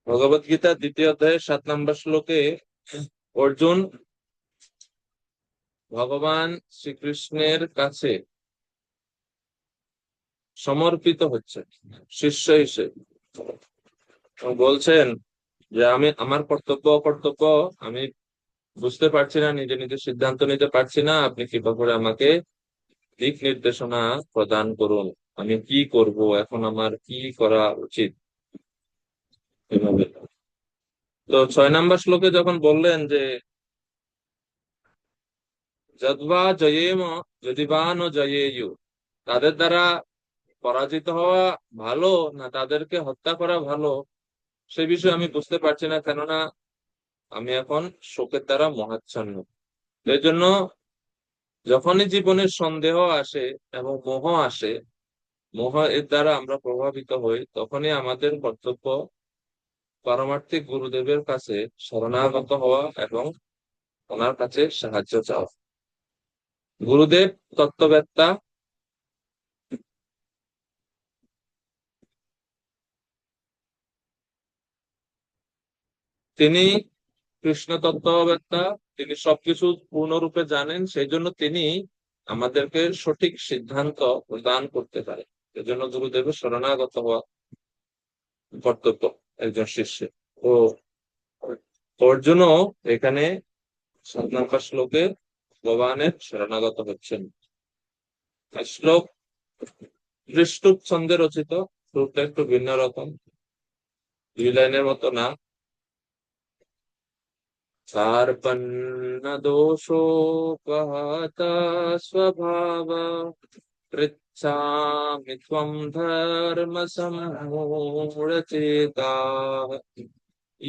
ভগবত গীতা 2য় অধ্যায়ের 7 নম্বর শ্লোকে অর্জুন ভগবান শ্রীকৃষ্ণের কাছে সমর্পিত হচ্ছে শিষ্য হিসেবে বলছেন যে আমি আমার কর্তব্য অকর্তব্য আমি বুঝতে পারছি না, নিজে নিজে সিদ্ধান্ত নিতে পারছি না, আপনি কৃপা করে আমাকে দিক নির্দেশনা প্রদান করুন, আমি কি করব, এখন আমার কি করা উচিত। এভাবে তো 6 নম্বর শ্লোকে যখন বললেন যে যদ্বা জয়েম যদি বা ন জয়েয়ু, তাদের দ্বারা পরাজিত হওয়া ভালো না তাদেরকে হত্যা করা ভালো, সে বিষয়ে আমি বুঝতে পারছি না, কেননা আমি এখন শোকের দ্বারা মহাচ্ছন্ন। এই জন্য যখনই জীবনের সন্দেহ আসে এবং মোহ আসে, মোহ এর দ্বারা আমরা প্রভাবিত হই, তখনই আমাদের কর্তব্য পারমার্থিক গুরুদেবের কাছে শরণাগত হওয়া এবং ওনার কাছে সাহায্য চাওয়া। গুরুদেব তত্ত্ববেত্তা, তিনি কৃষ্ণ তত্ত্ববেত্তা, তিনি সবকিছু পূর্ণরূপে জানেন, সেই জন্য তিনি আমাদেরকে সঠিক সিদ্ধান্ত প্রদান করতে পারে। এজন্য গুরুদেবের শরণাগত হওয়া কর্তব্য একজন শিষ্যের। তো অর্জুনও এখানে 7 নম্বর শ্লোকে ভগবানের শরণাগত হচ্ছেন। শ্লোক দৃষ্টুপ ছন্দে রচিত, শ্লোকটা একটু ভিন্ন রকম, 2 লাইনের মতো না। कार्पण्य दोषोपहत स्वभाव पृच्छामि त्वं धर्म सम्मूढचेताः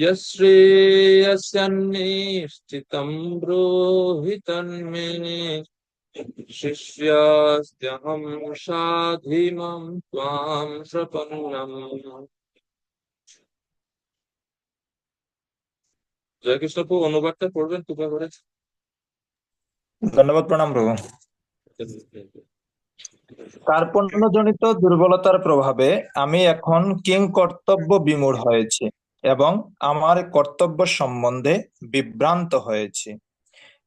यश्रेयस्यान्निश्चितं ब्रूहि तन्मे शिष्यस्त्यहं साधिमं त्वां प्रपन्नम्। জয়কৃষ্ণ প্রভু, অনুবাদটা পড়বেন কৃপা করে। ধন্যবাদ, প্রণাম প্রভু। কার্পণ্যজনিত দুর্বলতার প্রভাবে আমি এখন কিং কর্তব্য বিমূঢ় হয়েছি এবং আমার কর্তব্য সম্বন্ধে বিভ্রান্ত হয়েছি।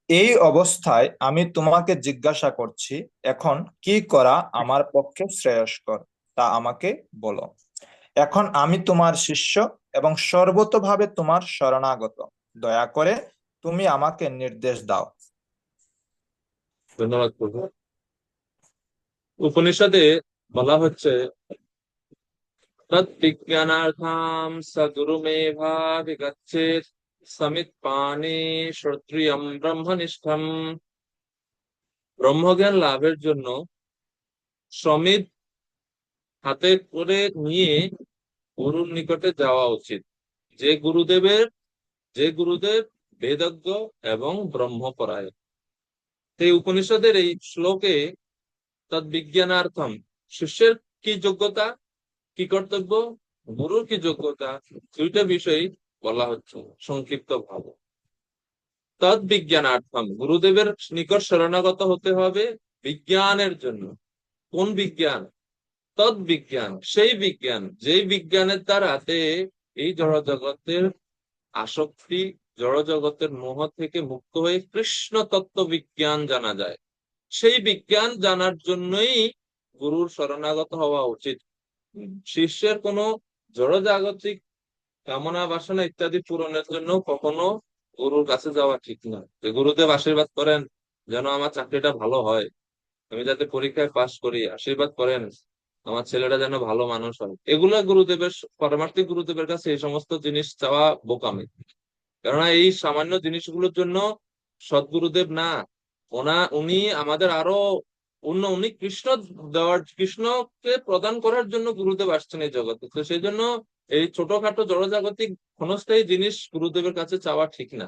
এই অবস্থায় আমি তোমাকে জিজ্ঞাসা করছি, এখন কি করা আমার পক্ষে শ্রেয়স্কর তা আমাকে বলো। এখন আমি তোমার শিষ্য এবং সর্বতোভাবে তোমার শরণাগত, দয়া করে তুমি আমাকে নির্দেশ দাও। ধন্যবাদ প্রভু। উপনিষদে বলা হচ্ছে তদ্বিজ্ঞানার্থাম সগুরুমেভাভিগচ্ছেৎ সমিত পানি শ্রোত্রিয়ম ব্রহ্মনিষ্ঠম। ব্রহ্মজ্ঞান লাভের জন্য সমিত হাতে করে নিয়ে গুরুর নিকটে যাওয়া উচিত, যে গুরুদেব বেদজ্ঞ এবং ব্রহ্মপরায়ণ। এই উপনিষদের এই শ্লোকে তদ্বিজ্ঞানার্থম, শিষ্যের কি যোগ্যতা, কি কর্তব্য, গুরুর কি যোগ্যতা, দুইটা বিষয় বলা হচ্ছে সংক্ষিপ্ত ভাবে। তদ্বিজ্ঞানার্থম, গুরুদেবের নিকট শরণাগত হতে হবে বিজ্ঞানের জন্য। কোন বিজ্ঞান? তদ্বিজ্ঞান, সেই বিজ্ঞান যেই বিজ্ঞানের দ্বারাতে এই জড় জগতের আসক্তি, জড় জগতের মোহ থেকে মুক্ত হয়ে কৃষ্ণ তত্ত্ব বিজ্ঞান জানা যায়। সেই বিজ্ঞান জানার জন্যই গুরুর শরণাগত হওয়া উচিত। শিষ্যের কোনো জড়জাগতিক কামনা বাসনা ইত্যাদি পূরণের জন্য কখনো গুরুর কাছে যাওয়া ঠিক না। যে গুরুদেব আশীর্বাদ করেন যেন আমার চাকরিটা ভালো হয়, আমি যাতে পরীক্ষায় পাশ করি, আশীর্বাদ করেন আমার ছেলেটা যেন ভালো মানুষ হয়, এগুলা গুরুদেবের, পারমার্থিক গুরুদেবের কাছে এই সমস্ত জিনিস চাওয়া বোকামি। কেননা এই সামান্য জিনিসগুলোর জন্য সদ্গুরুদেব না, উনি আমাদের আরো উনি কৃষ্ণ দেওয়ার, কৃষ্ণকে প্রদান করার জন্য গুরুদেব আসছেন এই জগতে। তো সেই জন্য এই ছোটখাটো জড়জাগতিক ক্ষণস্থায়ী জিনিস গুরুদেবের কাছে চাওয়া ঠিক না।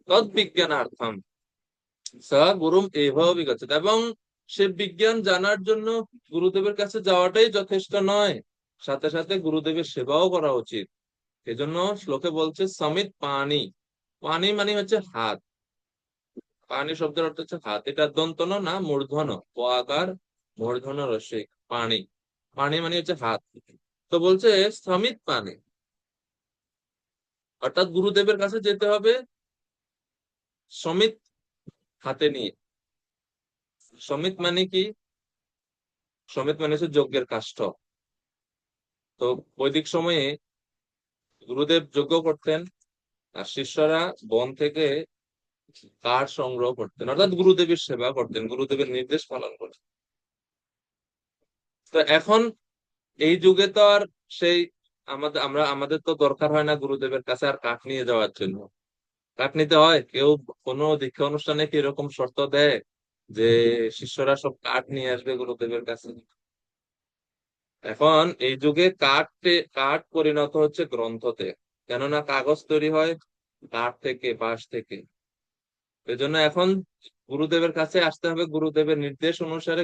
তদ্বিজ্ঞানার্থম স গুরুম এভাবে বিগচ্ছেৎ, এবং সে বিজ্ঞান জানার জন্য গুরুদেবের কাছে যাওয়াটাই যথেষ্ট নয়, সাথে সাথে গুরুদেবের সেবাও করা উচিত। এজন্য শ্লোকে বলছে সমিত পানি। পানি মানে হচ্ছে হাত। পানি শব্দের অর্থ হচ্ছে হাত। এটা দন্তন না মূর্ধন্য, প আকার মূর্ধন্য রসিক পানি। পানি মানে হচ্ছে হাত। তো বলছে সমিত পানি, অর্থাৎ গুরুদেবের কাছে যেতে হবে সমিত হাতে নিয়ে। সমিত মানে কি? সমিত মানে হচ্ছে যজ্ঞের কাষ্ঠ। তো বৈদিক সময়ে গুরুদেব যজ্ঞ করতেন, আর শিষ্যরা বন থেকে কাঠ সংগ্রহ করতেন, অর্থাৎ গুরুদেবের সেবা করতেন, গুরুদেবের নির্দেশ পালন করতেন। তো এখন এই যুগে তো আর সেই আমাদের তো দরকার হয় না গুরুদেবের কাছে আর কাঠ নিয়ে যাওয়ার জন্য। কাঠ নিতে হয় কেউ কোনো দীক্ষা অনুষ্ঠানে কি এরকম শর্ত দেয় যে শিষ্যরা সব কাঠ নিয়ে আসবে গুরুদেবের কাছে? এখন এই যুগে কাঠ পরিণত হচ্ছে গ্রন্থতে, কেননা কাগজ তৈরি হয় কাঠ থেকে, বাঁশ থেকে। এই জন্য এখন গুরুদেবের কাছে আসতে হবে, গুরুদেবের নির্দেশ অনুসারে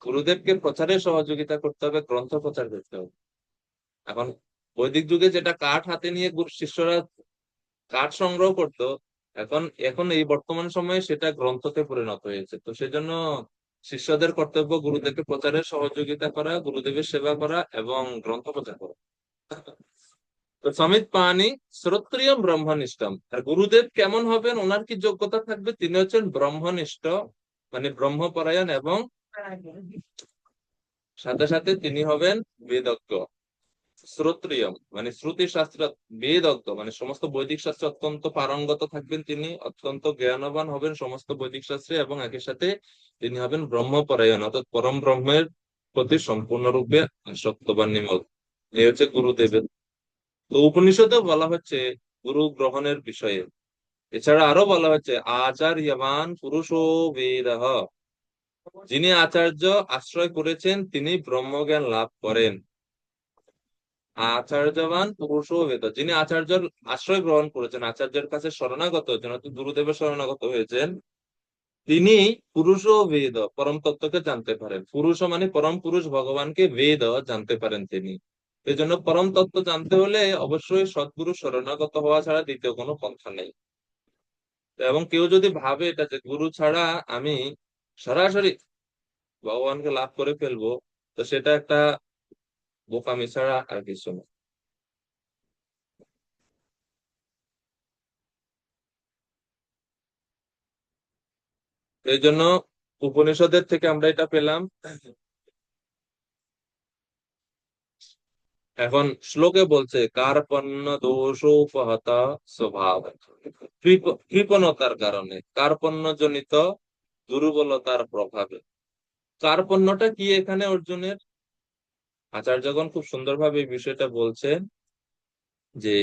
গুরুদেবকে প্রচারে সহযোগিতা করতে হবে, গ্রন্থ প্রচার করতে হবে। এখন বৈদিক যুগে যেটা কাঠ হাতে নিয়ে শিষ্যরা কাঠ সংগ্রহ করতো, এখন এখন এই বর্তমান সময়ে সেটা গ্রন্থতে পরিণত হয়েছে। তো সেজন্য শিষ্যদের কর্তব্য গুরুদেবকে প্রচারে সহযোগিতা করা, গুরুদেবের সেবা করা এবং গ্রন্থ প্রচার করা। তো সমিত পানি শ্রোত্রিয়ম ব্রহ্মনিষ্ঠম। আর গুরুদেব কেমন হবেন, ওনার কি যোগ্যতা থাকবে? তিনি হচ্ছেন ব্রহ্মনিষ্ঠ, মানে ব্রহ্মপরায়ণ, এবং সাথে সাথে তিনি হবেন বেদজ্ঞ। শ্রোত্রিয়ম মানে শ্রুতি শাস্ত্র, বেদজ্ঞ মানে সমস্ত বৈদিক শাস্ত্রে অত্যন্ত পারঙ্গত থাকবেন তিনি, অত্যন্ত জ্ঞানবান হবেন সমস্ত বৈদিক শাস্ত্রে, এবং একই সাথে তিনি হবেন ব্রহ্মপরায়ণ, অর্থাৎ পরম ব্রহ্মের প্রতি সম্পূর্ণরূপে আসক্ত বা নিমগ্ন। এই হচ্ছে গুরুদেবের। তো উপনিষদেও বলা হচ্ছে গুরু গ্রহণের বিষয়ে। এছাড়া আরো বলা হচ্ছে আচার্যবান পুরুষো বেদঃ, যিনি আচার্য আশ্রয় করেছেন তিনি ব্রহ্মজ্ঞান লাভ করেন। আচার্যবান পুরুষও বেদ, যিনি আচার্যর আশ্রয় গ্রহণ করেছেন, আচার্যের কাছে শরণাগত হয়েছেন, অর্থাৎ গুরুদেবের শরণাগত হয়েছেন, তিনি পুরুষও বেদ, পরম তত্ত্বকে জানতে পারেন। পুরুষ মানে পরম পুরুষ ভগবানকে, বেদ জানতে পারেন তিনি। এই জন্য পরম তত্ত্ব জানতে হলে অবশ্যই সদ্গুরু শরণাগত হওয়া ছাড়া দ্বিতীয় কোনো পন্থা নেই। এবং কেউ যদি ভাবে এটা যে গুরু ছাড়া আমি সরাসরি ভগবানকে লাভ করে ফেলবো, তো সেটা একটা বোকামি ছাড়া আর কিছু না। এই জন্য উপনিষদের থেকে আমরা এটা পেলাম। এখন শ্লোকে বলছে কার্পণ্য দোষোপহত স্বভাব, কৃপণতার কারণে, কার্পণ্য জনিত দুর্বলতার প্রভাবে। কার্পণ্যটা কি এখানে অর্জুনের? আচার্যগণ খুব সুন্দরভাবে এই বিষয়টা বলছেন যে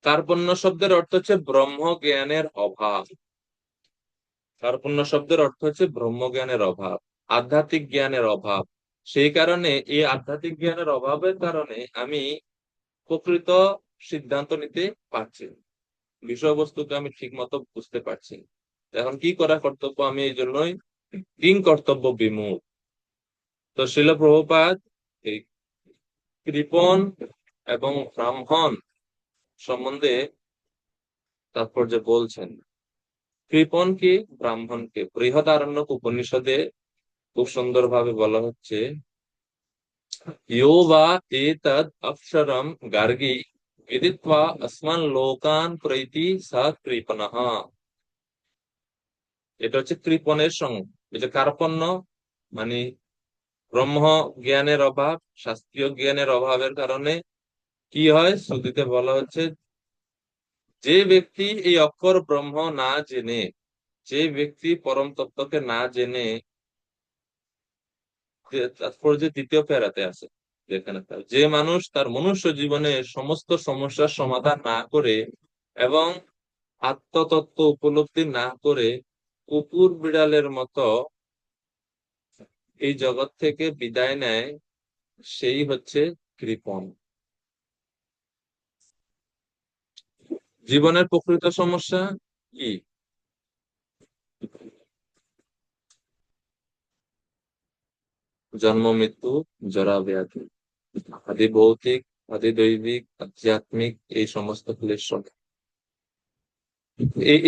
কার্পণ্য শব্দের অর্থ হচ্ছে ব্রহ্ম জ্ঞানের অভাব। কার্পণ্য শব্দের অর্থ হচ্ছে ব্রহ্মজ্ঞানের অভাব, আধ্যাত্মিক জ্ঞানের অভাব। সেই কারণে এই আধ্যাত্মিক জ্ঞানের অভাবের কারণে আমি প্রকৃত সিদ্ধান্ত নিতে পারছি না, বিষয়বস্তুকে আমি ঠিক মতো বুঝতে পারছি না। এখন কি করা কর্তব্য? আমি এই জন্যই কিং কর্তব্য বিমূঢ়। তো শিল প্রভুপাদ এই কৃপণ এবং ব্রাহ্মণ সম্বন্ধে তাৎপর্য বলছেন। কৃপণ কি, ব্রাহ্মণকে বৃহদারণ্যক উপনিষদে খুব সুন্দরভাবে বলা হচ্ছে ইয়ো বা এতদ অক্ষরম গার্গী বিদিত্বা আসমান লোকান প্রৈতি সা কৃপণঃ। এটা হচ্ছে কৃপণের সঙ্গ। এই যে কার্পণ্য মানে ব্রহ্ম জ্ঞানের অভাব, শাস্ত্রীয় জ্ঞানের অভাবের কারণে কি হয়, শ্রুতিতে বলা হচ্ছে যে ব্যক্তি এই অক্ষর ব্রহ্ম না জেনে, যে ব্যক্তি পরম তত্ত্বকে না জেনে, তারপর যে দ্বিতীয় প্যারাতে আছে যেখানে যে মানুষ তার মনুষ্য জীবনে সমস্ত সমস্যার সমাধান না করে এবং আত্মতত্ত্ব উপলব্ধি না করে কুকুর বিড়ালের মতো এই জগৎ থেকে বিদায় নেয়, সেই হচ্ছে কৃপণ। জীবনের প্রকৃত সমস্যা কি? জন্ম মৃত্যু, জরা ব্যাধি, আদি ভৌতিক, আদি দৈবিক, আধ্যাত্মিক, এই সমস্ত ক্লেশ।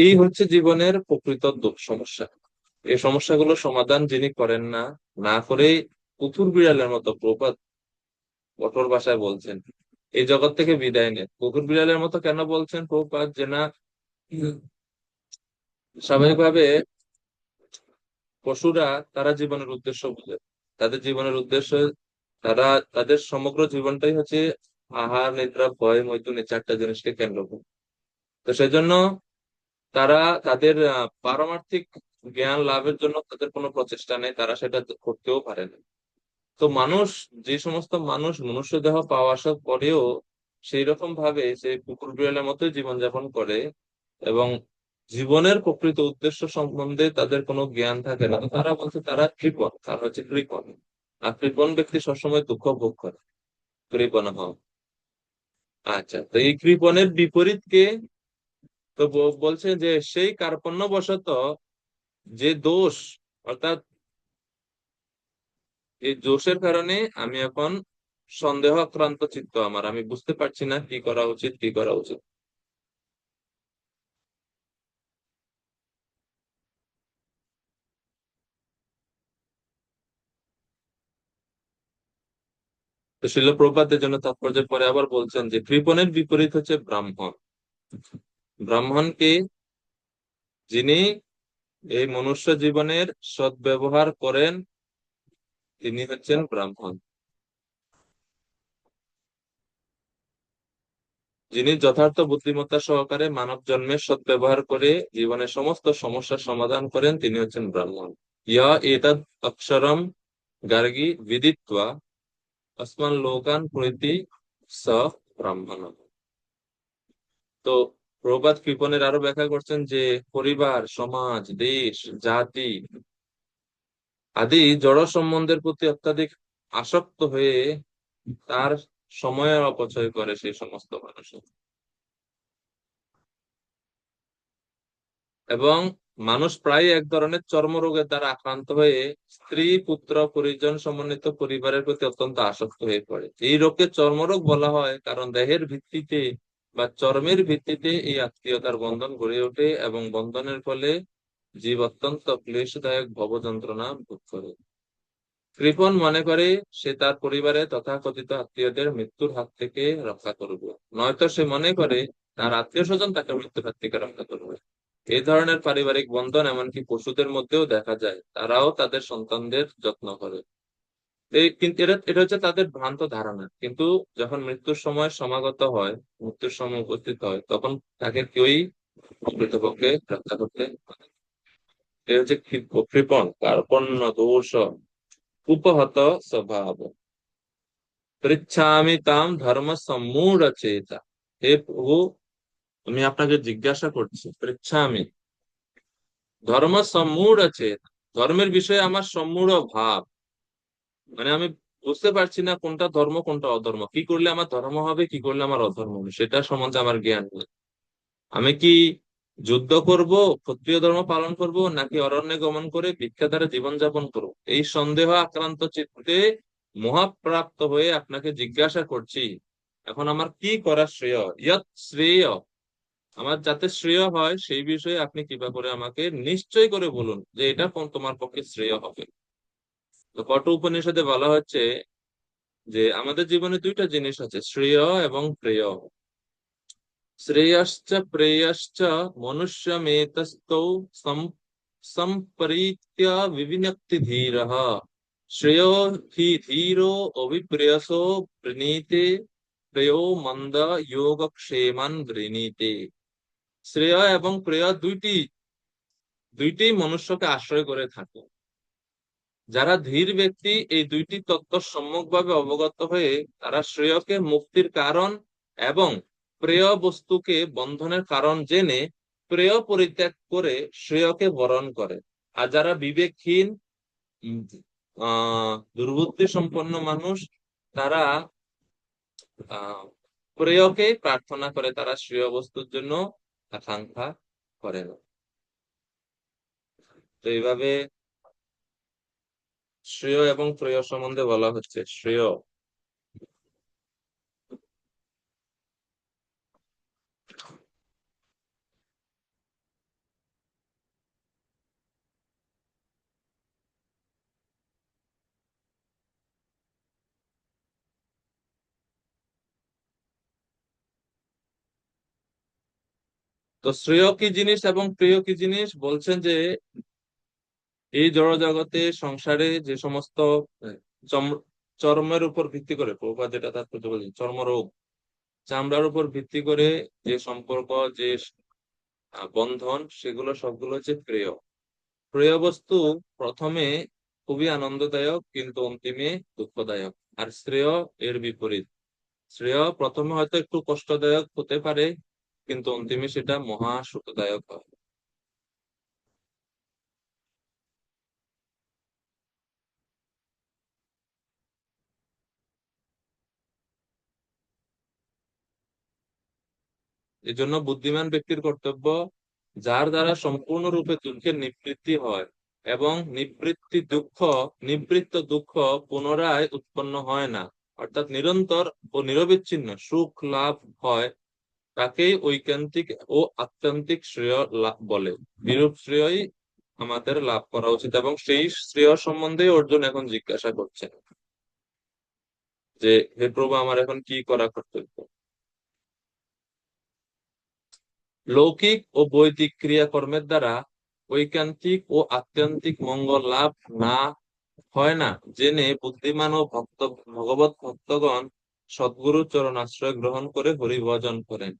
এই হচ্ছে জীবনের প্রকৃত সমস্যা। এই সমস্যাগুলো সমাধান যিনি করেন না, না করে কুকুর বিড়ালের মতো প্রপাত কঠোর ভাষায় বলছেন এই জগৎ থেকে বিদায় নেন। কুকুর বিড়ালের মতো কেন বলছেন প্রপাত? যে না, স্বাভাবিকভাবে পশুরা তারা জীবনের উদ্দেশ্য বুঝে। তাদের জীবনের উদ্দেশ্য, তারা তাদের সমগ্র জীবনটাই হচ্ছে আহার, নিদ্রা, ভয়, মৈথুন, এই চারটা জিনিসকে কেন্দ্র করে। তো সেই জন্য তারা তাদের পারমার্থিক জ্ঞান লাভের জন্য তাদের কোনো প্রচেষ্টা নেই, তারা সেটা করতেও পারে না। তো মানুষ, যে সমস্ত মানুষ মনুষ্য দেহ পাওয়া আসার পরেও সেই রকম ভাবে সে কুকুর বিড়ালের মতোই জীবনযাপন করে এবং জীবনের প্রকৃত উদ্দেশ্য সম্বন্ধে তাদের কোনো জ্ঞান থাকে না, তো তারা বলছে তারা কৃপণ, তারা হচ্ছে কৃপণ। আর কৃপণ ব্যক্তি সবসময় দুঃখ ভোগ করে, কৃপণ হওয়া। আচ্ছা, তো এই কৃপণের বিপরীত কে? তো বলছে যে সেই কার্পণ্যবশত যে দোষ, অর্থাৎ এই দোষের কারণে আমি এখন সন্দেহ আক্রান্ত চিত্ত আমার, আমি বুঝতে পারছি না কি করা উচিত, কি করা উচিত। তো শিল প্রপাতের জন্য তাৎপর্যের পরে আবার বলছেন যে কৃপণের বিপরীত হচ্ছে ব্রাহ্মণ। ব্রাহ্মণ কি? যিনি এই মনুষ্য জীবনের সদ্ব্যবহার করেন, তিনি হচ্ছেন ব্রাহ্মণ। যিনি যথার্থ বুদ্ধিমত্তা সহকারে মানব জন্মের সদ্ব্যবহার করে জীবনের সমস্ত সমস্যার সমাধান করেন, তিনি হচ্ছেন ব্রাহ্মণ। ইয়া এতদ অক্ষরম গার্গী বিদিত্বা আসমান লোকান প্রীতি স ব্রাহ্মণ। তো প্রবাদ কৃপণের আরো ব্যাখ্যা করছেন যে পরিবার, সমাজ, দেশ, জাতি আদি জড় সম্বন্ধের প্রতি অত্যাধিক আসক্ত হয়ে তার সময়ের অপচয় করে সেই সমস্ত মানুষ। এবং মানুষ প্রায় এক ধরনের চর্মরোগের দ্বারা আক্রান্ত হয়ে স্ত্রী, পুত্র, পরিজন সমন্বিত পরিবারের প্রতি অত্যন্ত আসক্ত হয়ে পড়ে। এই রোগকে চর্মরোগ বলা হয় কারণ দেহের ভিত্তিতে বা চর্মের ভিত্তিতে এই আত্মীয়তার বন্ধন গড়ে ওঠে এবং বন্ধনের ফলে জীব অত্যন্ত ক্লেশদায়ক ভব যন্ত্রণা ভোগ করে। কৃপণ মনে করে সে তার পরিবারে তথাকথিত আত্মীয়দের মৃত্যুর হাত থেকে রক্ষা করবে, নয়তো সে মনে করে তার আত্মীয় স্বজন তাকে মৃত্যুর হাত থেকে রক্ষা করবে। এই ধরনের পারিবারিক বন্ধন এমনকি পশুদের মধ্যেও দেখা যায়, তারাও তাদের সন্তানদের যত্ন করে। কিন্তু এটা এটা হচ্ছে তাদের ভ্রান্ত ধারণা। কিন্তু যখন মৃত্যুর সময় সমাগত হয়, মৃত্যুর সময় উপস্থিত হয়, তখন তাকে কেউই প্রকৃতপক্ষে রক্ষা করতে পারে না। এই হচ্ছে কৃপণ কার্পণ্য দোষ উপহত স্বভাব। পৃচ্ছামি তাম ধর্ম সম্মূঢ় চেতা। হে প্রভু, আমি আপনাকে জিজ্ঞাসা করছি, পৃচ্ছামি ধর্ম সম্মূঢ় চেতা, ধর্মের বিষয়ে আমার সম্মূঢ় ভাব, মানে আমি বুঝতে পারছি না কোনটা ধর্ম কোনটা অধর্ম, কি করলে আমার ধর্ম হবে, কি করলে আমার অধর্ম হবে, সেটা সম্বন্ধে আমার জ্ঞান নেই। আমি কি যুদ্ধ করব, ক্ষত্রিয় ধর্ম পালন করব, নাকি অরণ্যে গমন করে ভিক্ষা দ্বারা জীবনযাপন করব, এই সন্দেহ আক্রান্ত চিত্তে মোহাপ্রাপ্ত হয়ে আপনাকে জিজ্ঞাসা করছি, এখন আমার কি করা শ্রেয়? ইয়ৎ শ্রেয়, আমার যাতে শ্রেয় হয় সেই বিষয়ে আপনি কৃপা করে আমাকে নিশ্চয় করে বলুন যে এটা কোন তোমার পক্ষে শ্রেয় হবে। তো কঠ উপনিষদে বলা হচ্ছে যে আমাদের জীবনে দুইটা জিনিস আছে, শ্রেয় এবং প্রেয়। শ্রেয়শ্চ প্রেয়শ্চ মনুষ্যমেতস্তৌ সম্পরিত্য বিবিনক্তি ধীরः। শ্রেयो হি ধীরো অভিপ্রেয়সো বৃণীতে, প্রেയോ মন্দ যোগক্ষেমং গৃণীতে। শ্রেয় এবং প্রেয় দুইটি দুইটি মনুষ্যকে আশ্রয় করে থাকে। যারা ধীর ব্যক্তি এই দুইটি তত্ত্ব সম্যকভাবে অবগত হয়ে তারা শ্রেয়কে মুক্তির কারণ এবং প্রেয় বস্তুকে বন্ধনের কারণ জেনে প্রেয় পরিত্যাগ করে শ্রেয়কে বরণ করে। আর যারা বিবেকহীন, উম, দুর্বুদ্ধি সম্পন্ন মানুষ, তারা আহ প্রেয়কে প্রার্থনা করে, তারা শ্রেয় বস্তুর জন্য আকাঙ্ক্ষা করে না। তো এইভাবে শ্রেয় এবং প্রেয় সম্বন্ধে বলা হচ্ছে। শ্রেয় তো শ্রেয় কি জিনিস এবং প্রিয় কি জিনিস বলছেন যে এই জড়জগতে সংসারে যে সমস্ত আহ, চম- চর্মের উপর ভিত্তি করে, প্রভুপাদ যেটা তাৎপর্য বলছেন, চর্মরোগ, চামড়ার উপর ভিত্তি করে যে সম্পর্ক, যে বন্ধন, সেগুলো সবগুলো হচ্ছে প্রিয়। প্রিয় বস্তু প্রথমে খুবই আনন্দদায়ক, কিন্তু অন্তিমে দুঃখদায়ক। আর শ্রেয় এর বিপরীত। শ্রেয় প্রথমে হয়তো একটু কষ্টদায়ক হতে পারে, কিন্তু অন্তিমে সেটা মহা সুখদায়ক হয়। এই জন্য বুদ্ধিমান ব্যক্তির কর্তব্য, যার দ্বারা সম্পূর্ণরূপে দুঃখের নিবৃত্তি হয় এবং নিবৃত্ত দুঃখ পুনরায় উৎপন্ন হয় না, অর্থাৎ নিরন্তর ও নিরবিচ্ছিন্ন সুখ লাভ হয়, তাকেই ঐকান্তিক ও আত্যান্তিক শ্রেয় বলে। বিরূপ শ্রেয়ই আমাদের লাভ করা উচিত, এবং সেই শ্রেয় সম্বন্ধে অর্জুন এখন জিজ্ঞাসা করছেন যে, হে প্রভু, আমার এখন কি করা কর্তব্য। লৌকিক ও বৈদিক ক্রিয়াকর্মের দ্বারা ঐকান্তিক ও আত্যন্তিক মঙ্গল লাভ না হয় না জেনে বুদ্ধিমান ও ভগবত ভক্তগণ সদ্গুরু চরণ আশ্রয় গ্রহণ করে হরি ভজন করেন।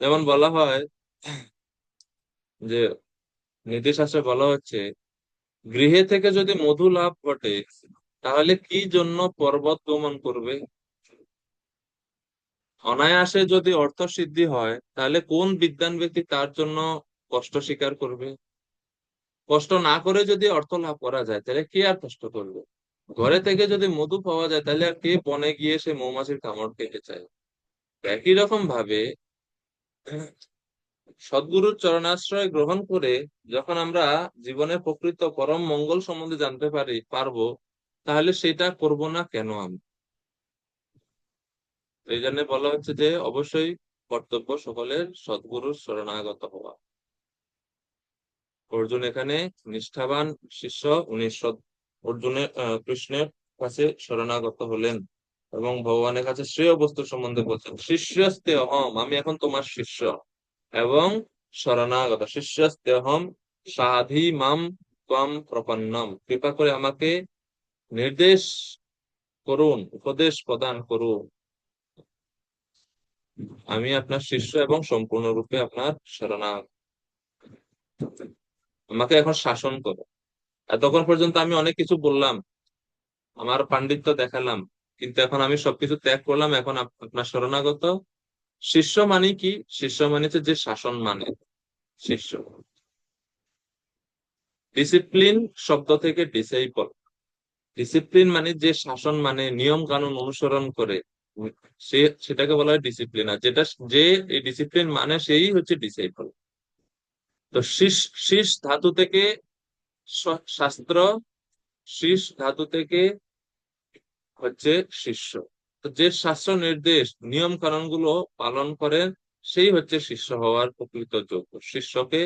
যেমন বলা হয় যে, নীতিশাস্ত্রে বলা হচ্ছে, গৃহে থেকে যদি মধু লাভ ঘটে, তাহলে কি জন্য পর্বত গমন করবে? অনায়াসে যদি অর্থ সিদ্ধি হয়, তাহলে কোন বিদ্বান ব্যক্তি তার জন্য কষ্ট স্বীকার করবে? কষ্ট না করে যদি অর্থ লাভ করা যায়, তাহলে কে আর কষ্ট করবে? ঘরে থেকে যদি মধু পাওয়া যায়, তাহলে আর কে বনে গিয়ে সে মৌমাছির কামড় খেতে চায়? একই রকম ভাবে সদ্গুরুর চরণাশ্রয় গ্রহণ করে যখন আমরা জীবনের প্রকৃত পরম মঙ্গল সম্বন্ধে জানতে পারবো, তাহলে সেটা করব না কেন আমি? এই জন্য বলা হচ্ছে যে অবশ্যই কর্তব্য সকলের সদ্গুরুর শরণাগত হওয়া। অর্জুন এখানে নিষ্ঠাবান শিষ্য, উনি অর্জুনের কৃষ্ণের কাছে শরণাগত হলেন এবং ভগবানের কাছে শ্রেয় বস্তু সম্বন্ধে বলছেন, শিষ্যস্তে অহম, আমি এখন তোমার শিষ্য এবং শরণাগত। শিষ্যস্তে অহম সাধি মাম ত্বম প্রপন্নম, কৃপা করে আমাকে নির্দেশ করুন, উপদেশ প্রদান করুন। আমি আপনার শিষ্য এবং সম্পূর্ণরূপে আপনার শরণাগত। আমাকে এখন শাসন করো। এতক্ষণ পর্যন্ত আমি অনেক কিছু বললাম, আমার পাণ্ডিত্য দেখালাম, কিন্তু এখন আমি সবকিছু ত্যাগ করলাম, এখন আপনার শরণাগত। শিষ্য মানে কি? শিষ্য মানে হচ্ছে যে শাসন মানে শিষ্য। ডিসিপ্লিন শব্দ থেকে ডিসাইপল। ডিসিপ্লিন মানে যে শাসন মানে নিয়ম কানুন অনুসরণ করে, সেটাকে বলা হয় ডিসিপ্লিন। আর যে এই ডিসিপ্লিন মানে সেই হচ্ছে ডিসাইপল। তো শীষ ধাতু থেকে শাস্ত্র, শীষ ধাতু থেকে হচ্ছে শিষ্য। তো যে শাস্ত্র নির্দেশ নিয়ম কানুন গুলো পালন করেন, সেই হচ্ছে শিষ্য হওয়ার প্রকৃত যোগ্য। শিষ্যকে,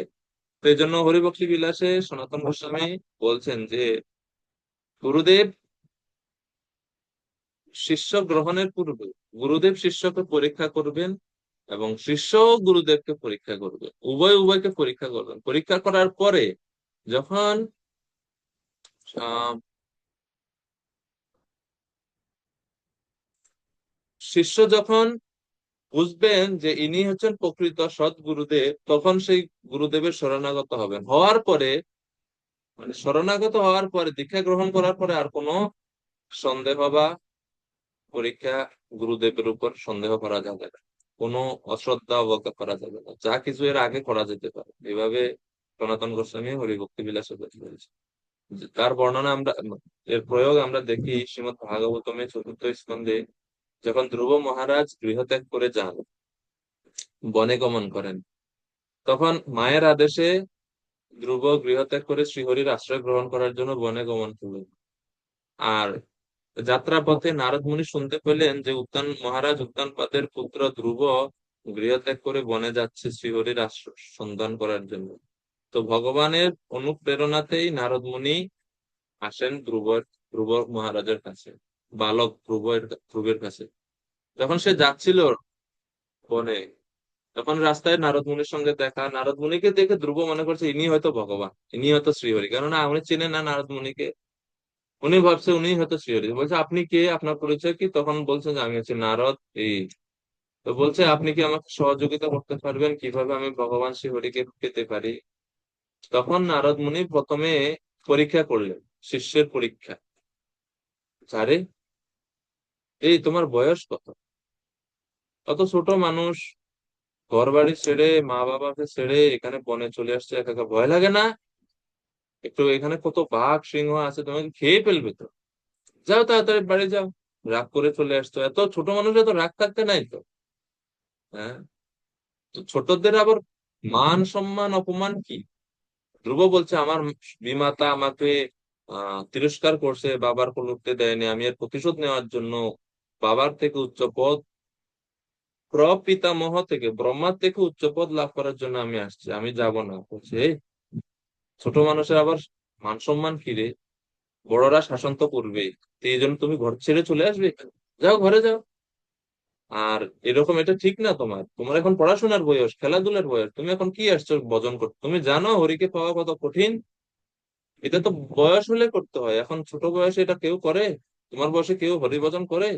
তো এই জন্য হরিভক্তি বিলাসে সনাতন গোস্বামী বলছেন যে, গুরুদেব শিষ্য গ্রহণের পূর্বে গুরুদেব শিষ্যকে পরীক্ষা করবেন এবং শিষ্য গুরুদেবকে পরীক্ষা করবে, উভয়কে পরীক্ষা করবেন। পরীক্ষা করার পরে যখন আহ শিষ্য যখন বুঝবেন যে ইনি হচ্ছেন প্রকৃত সৎ গুরুদেব, তখন সেই গুরুদেবের শরণাগত হবেন। হওয়ার পরে, মানে শরণাগত হওয়ার পরে, দীক্ষা গ্রহণ করার পরে আর কোনো সন্দেহ বা পরীক্ষা, গুরুদেবের উপর সন্দেহ করা যাবে না, কোনো অশ্রদ্ধা অবজ্ঞা করা যাবে না, যা কিছু এর আগে করা যেতে পারে। এভাবে সনাতন গোস্বামী হরিভক্তি বিলাসে বলেছে। তার বর্ণনা আমরা, এর প্রয়োগ আমরা দেখি শ্রীমৎ ভাগবতমে চতুর্থ স্কন্ধে। যখন ধ্রুব মহারাজ গৃহত্যাগ করে যান, বনে গমন করেন, তখন মায়ের আদেশে ধ্রুব গৃহত্যাগ করে শ্রীহরির আশ্রয় গ্রহণ করার জন্য বনে গমন করলেন। আর যাত্রাপথে নারদ মুনি শুনতে পেলেন যে মহারাজ উত্তানপাদের পুত্র ধ্রুব গৃহত্যাগ করে বনে যাচ্ছে শ্রীহরির আশ্রয় সন্ধান করার জন্য। তো ভগবানের অনুপ্রেরণাতেই নারদ মুনি আসেন ধ্রুব মহারাজের কাছে, বালক ধ্রুবের কাছে। যখন সে যাচ্ছিল বনে, তখন রাস্তায় নারদ মুনির সঙ্গে দেখা, নারদ মুনিকে দেখে ধ্রুব মনে করছে ইনি হয়তো ভগবান, ইনি হয়তো শ্রীহরি, কেননা উনি চেনেন না নারদ মুনিকে। উনি ভাবছে উনি হয়তো শ্রীহরি। বলছে আপনি কে, আপনার পরিচয় কি? তখন বলছে যে আমি হচ্ছে নারদ। এই তো বলছে আপনি কি আমাকে সহযোগিতা করতে পারবেন কিভাবে আমি ভগবান শ্রীহরিকে পেতে পারি? তখন নারদ মুনি প্রথমে পরীক্ষা করলেন, শিষ্যের পরীক্ষা। আরে এই তোমার বয়স কত? কত ছোট মানুষ, ঘর বাড়ি ছেড়ে মা বাবাকে ছেড়ে এখানে বনে চলে আসছে একা একা, ভয় লাগে না? একটু এখানে কত বাঘ সিংহ আছে, তোমাকে খেয়ে ফেলবে তো। যাও তাড়াতাড়ি বাড়ি যাও। রাগ করে চলে আসতো, এত ছোট মানুষের তো রাগ থাকতে নাই তো। হ্যাঁ, তো ছোটদের আবার মান সম্মান অপমান কি? ধ্রুব বলছে আমার বিমাতা আমাকে তিরস্কার করছে, বাবার কোল উঠতে দেয়নি, আমি এর প্রতিশোধ নেওয়ার জন্য বাবার থেকে উচ্চ পদ, প্রপিতামহ থেকে ব্রহ্মার থেকে উচ্চ পদ লাভ করার জন্য আমি আসছি, আমি যাব না। বলছে এই ছোট মানুষের আবার মান সম্মান কি রে? বড়রা শাসন তো করবেই, তো এই জন্য তুমি ঘর ছেড়ে চলে আসবে? যাও ঘরে যাও। আর এরকম এটা ঠিক না, তোমার তোমার এখন পড়াশোনার বয়স, খেলাধুলার বয়স, তুমি এখন কি আসছো ভজন করতে? তুমি জানো হরিকে পাওয়া কত কঠিন? এটা তো বয়স হলে করতে হয়, এখন ছোট বয়সে এটা কেউ করে? তোমার বয়সে কেউ হরিভজন করে?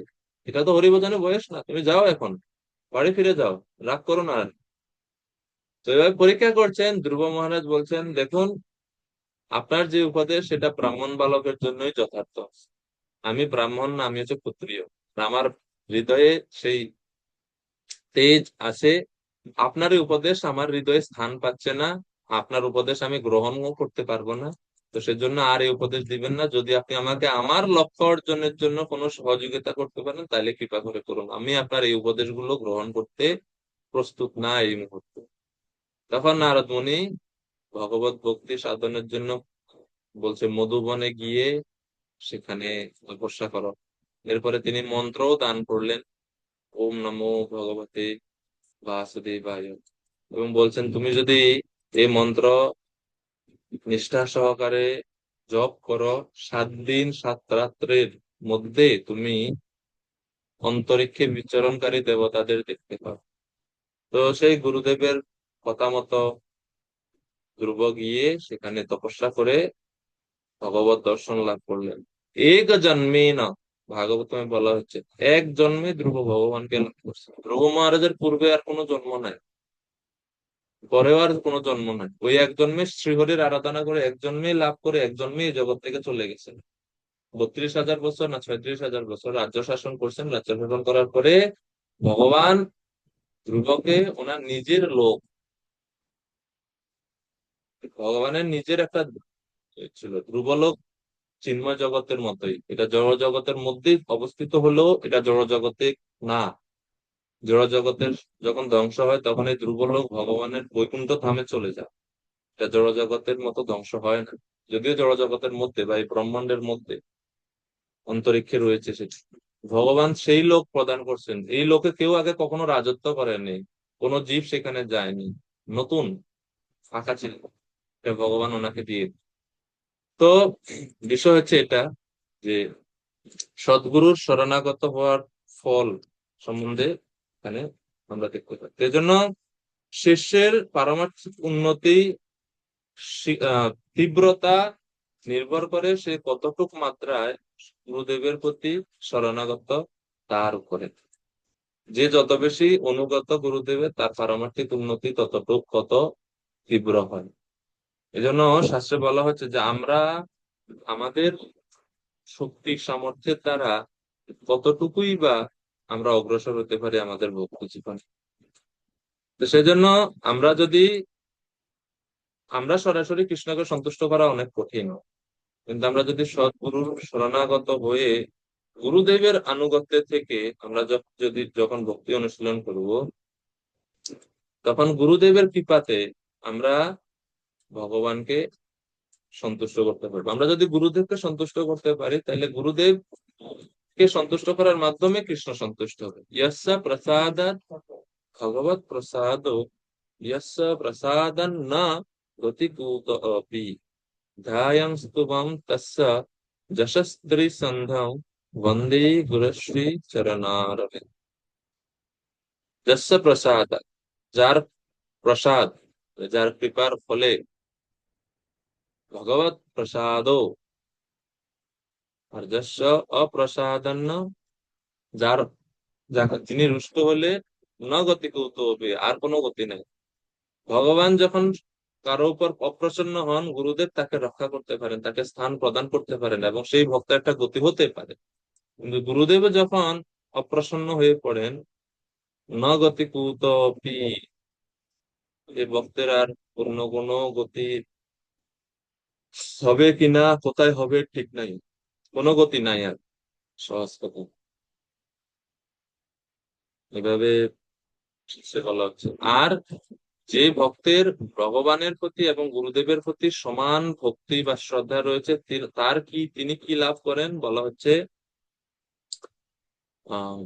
এটা তো হরিভজনের বয়স না, তুমি যাও এখন, বাড়ি ফিরে যাও, রাগ করো না আর। তো এভাবে পরীক্ষা করছেন। ধ্রুব মহারাজ বলছেন দেখুন, আপনার যে উপদেশ সেটা ব্রাহ্মণ বালকের জন্যই যথার্থ। আমি ব্রাহ্মণ না, আমি হচ্ছে ক্ষত্রিয়। আমার হৃদয়ে সেই তেজ আছে। আপনার এই উপদেশ আমার হৃদয়ে স্থান পাচ্ছে না, আপনার উপদেশ আমি গ্রহণও করতে পারবো না। তো সেজন্য আর এই উপদেশ দিবেন না। যদি আপনি আমাকে আমার লক্ষ্য অর্জনের জন্য কোনো সহযোগিতা করতে পারেন তাহলে কৃপা করে করুন, আমি আপনার এই উপদেশগুলো গ্রহণ করতে প্রস্তুত না এই মুহূর্তে। তখন নারদ মুনি ভগবত ভক্তি সাধনের জন্য বলছে মধুবনে গিয়ে সেখানে তপস্যা করো। এরপরে তিনি মন্ত্রও দান করলেন, ওম নমো ভগবতে বাসুদেবায়। এবং বলছেন তুমি যদি এই মন্ত্র নিষ্ঠা সহকারে জপ করো, 7 দিন 7 রাত্রের মধ্যে তুমি অন্তরিক্ষে বিচরণকারী দেবতাদের দেখতে পাও। তো সেই গুরুদেবের কথা মতো ধ্রুব গিয়ে সেখানে তপস্যা করে ভগবত দর্শন লাভ করলেন। এক জন্মে না, ভাগবতমে বলা হচ্ছে এক জন্মে ধ্রুব ভগবানকে লাভ করছে। ধ্রুব মহারাজের পূর্বে আর কোনো জন্ম নাই, পরেও আর কোনো জন্ম নাই। ওই এক জন্মে শ্রীহরির আরাধনা করে এক জন্মেই লাভ করে এক জন্মেই এই জগৎ থেকে চলে গেছেন। 32,000 বছর না 36,000 বছর রাজ্য শাসন করছেন। রাজ্য শাসন করার পরে ভগবান ধ্রুবকে ওনার নিজের লোক, ভগবানের নিজের একটা ছিল ধ্রুবলোক, চিন্ময় জগতের মতোই। এটা জড় জগতের মধ্যেই অবস্থিত হলেও এটা জড় জগতে না। জড় জগতের যখন ধ্বংস হয় তখন এই ধ্রুবলোক ভগবানের বৈকুণ্ঠ ধামে চলে যায়। এটা জড় জগতের মতো ধ্বংস হয় না, যদিও জড় জগতের মধ্যে বা এই ব্রহ্মাণ্ডের মধ্যে অন্তরিক্ষে রয়েছে সেটি। ভগবান সেই লোক প্রদান করছেন, এই লোকে কেউ আগে কখনো রাজত্ব করেনি, কোনো জীব সেখানে যায়নি, নতুন ফাঁকা ছিল, এটা ভগবান ওনাকে দিয়ে। তো বিষয় হচ্ছে এটা যে সদ্গুরুর শরণাগত হওয়ার ফল সম্বন্ধে এখানে আমরা দেখতে পাই। এজন্য শিষ্যের পারমার্থিক উন্নতি তীব্রতা নির্ভর করে সে কতটুক মাত্রায় গুরুদেবের প্রতি শরণাগত তার উপরে। যে যত বেশি অনুগত গুরুদেবের তার পারমার্থিক উন্নতি ততটুক কত তীব্র হয়। এজন্য শাস্ত্রে বলা হচ্ছে যে আমরা আমাদের শক্তি সামর্থ্যের দ্বারা কতটুকুই বা আমরা অগ্রসর হতে পারি আমাদের ভক্তি জীবনে। তো সেজন্য আমরা যদি, আমরা সরাসরি কৃষ্ণকে সন্তুষ্ট করা অনেক কঠিন, কিন্তু আমরা যদি সদ্গুরুর শরণাগত হয়ে গুরুদেবের আনুগত্যে থেকে আমরা যদি যখন ভক্তি অনুশীলন করব, তখন গুরুদেবের কৃপাতে আমরা ভগবানকে সন্তুষ্ট করতে পারবো। আমরা যদি গুরুদেবকে সন্তুষ্ট করতে পারি তাহলে গুরুদেব কে সন্তুষ্ট করার মাধ্যমে কৃষ্ণ সন্তুষ্ট হবে। ইয়স্য প্রসাদাৎ ভগবৎ প্রসাদ, ইয়স্য প্রসাদং না গতিকূত অপি, ধ্যায়ং স্তুবং তস্য যশস্ত্রী সন্ধৌ বন্দে গুরুশ্রী চরণারবিন্দ। যস্য প্রসাদ, যার প্রসাদ, যার কৃপার ফলে, ভগবত প্রসাদ, আর যস্য অপ্রসাদন্ন, যার যিনি রুষ্ট হলে ন গতি কৌতবে, আর কোনো গতি নাই। ভগবান যখন কারো উপর অপ্রসন্ন হন, গুরুদেব তাকে রক্ষা করতে পারেন, তাকে স্থান প্রদান করতে পারেন, এবং সেই ভক্তের একটা গতি হতে পারে। কিন্তু গুরুদেব যখন অপ্রসন্ন হয়ে পড়েন, ন গতি কুতপি, এই ভক্তের আর অন্য কোনো গতি হবে কিনা, কোথায় হবে ঠিক নাই, কোনো গতি নাই আর, সহজ কথা এভাবে সে বলা হচ্ছে। আর যে ভক্তের ভগবানের প্রতি এবং গুরুদেবের প্রতি সমান ভক্তি বা শ্রদ্ধা রয়েছে, তার কি, তিনি কি লাভ করেন বলা হচ্ছে, আহ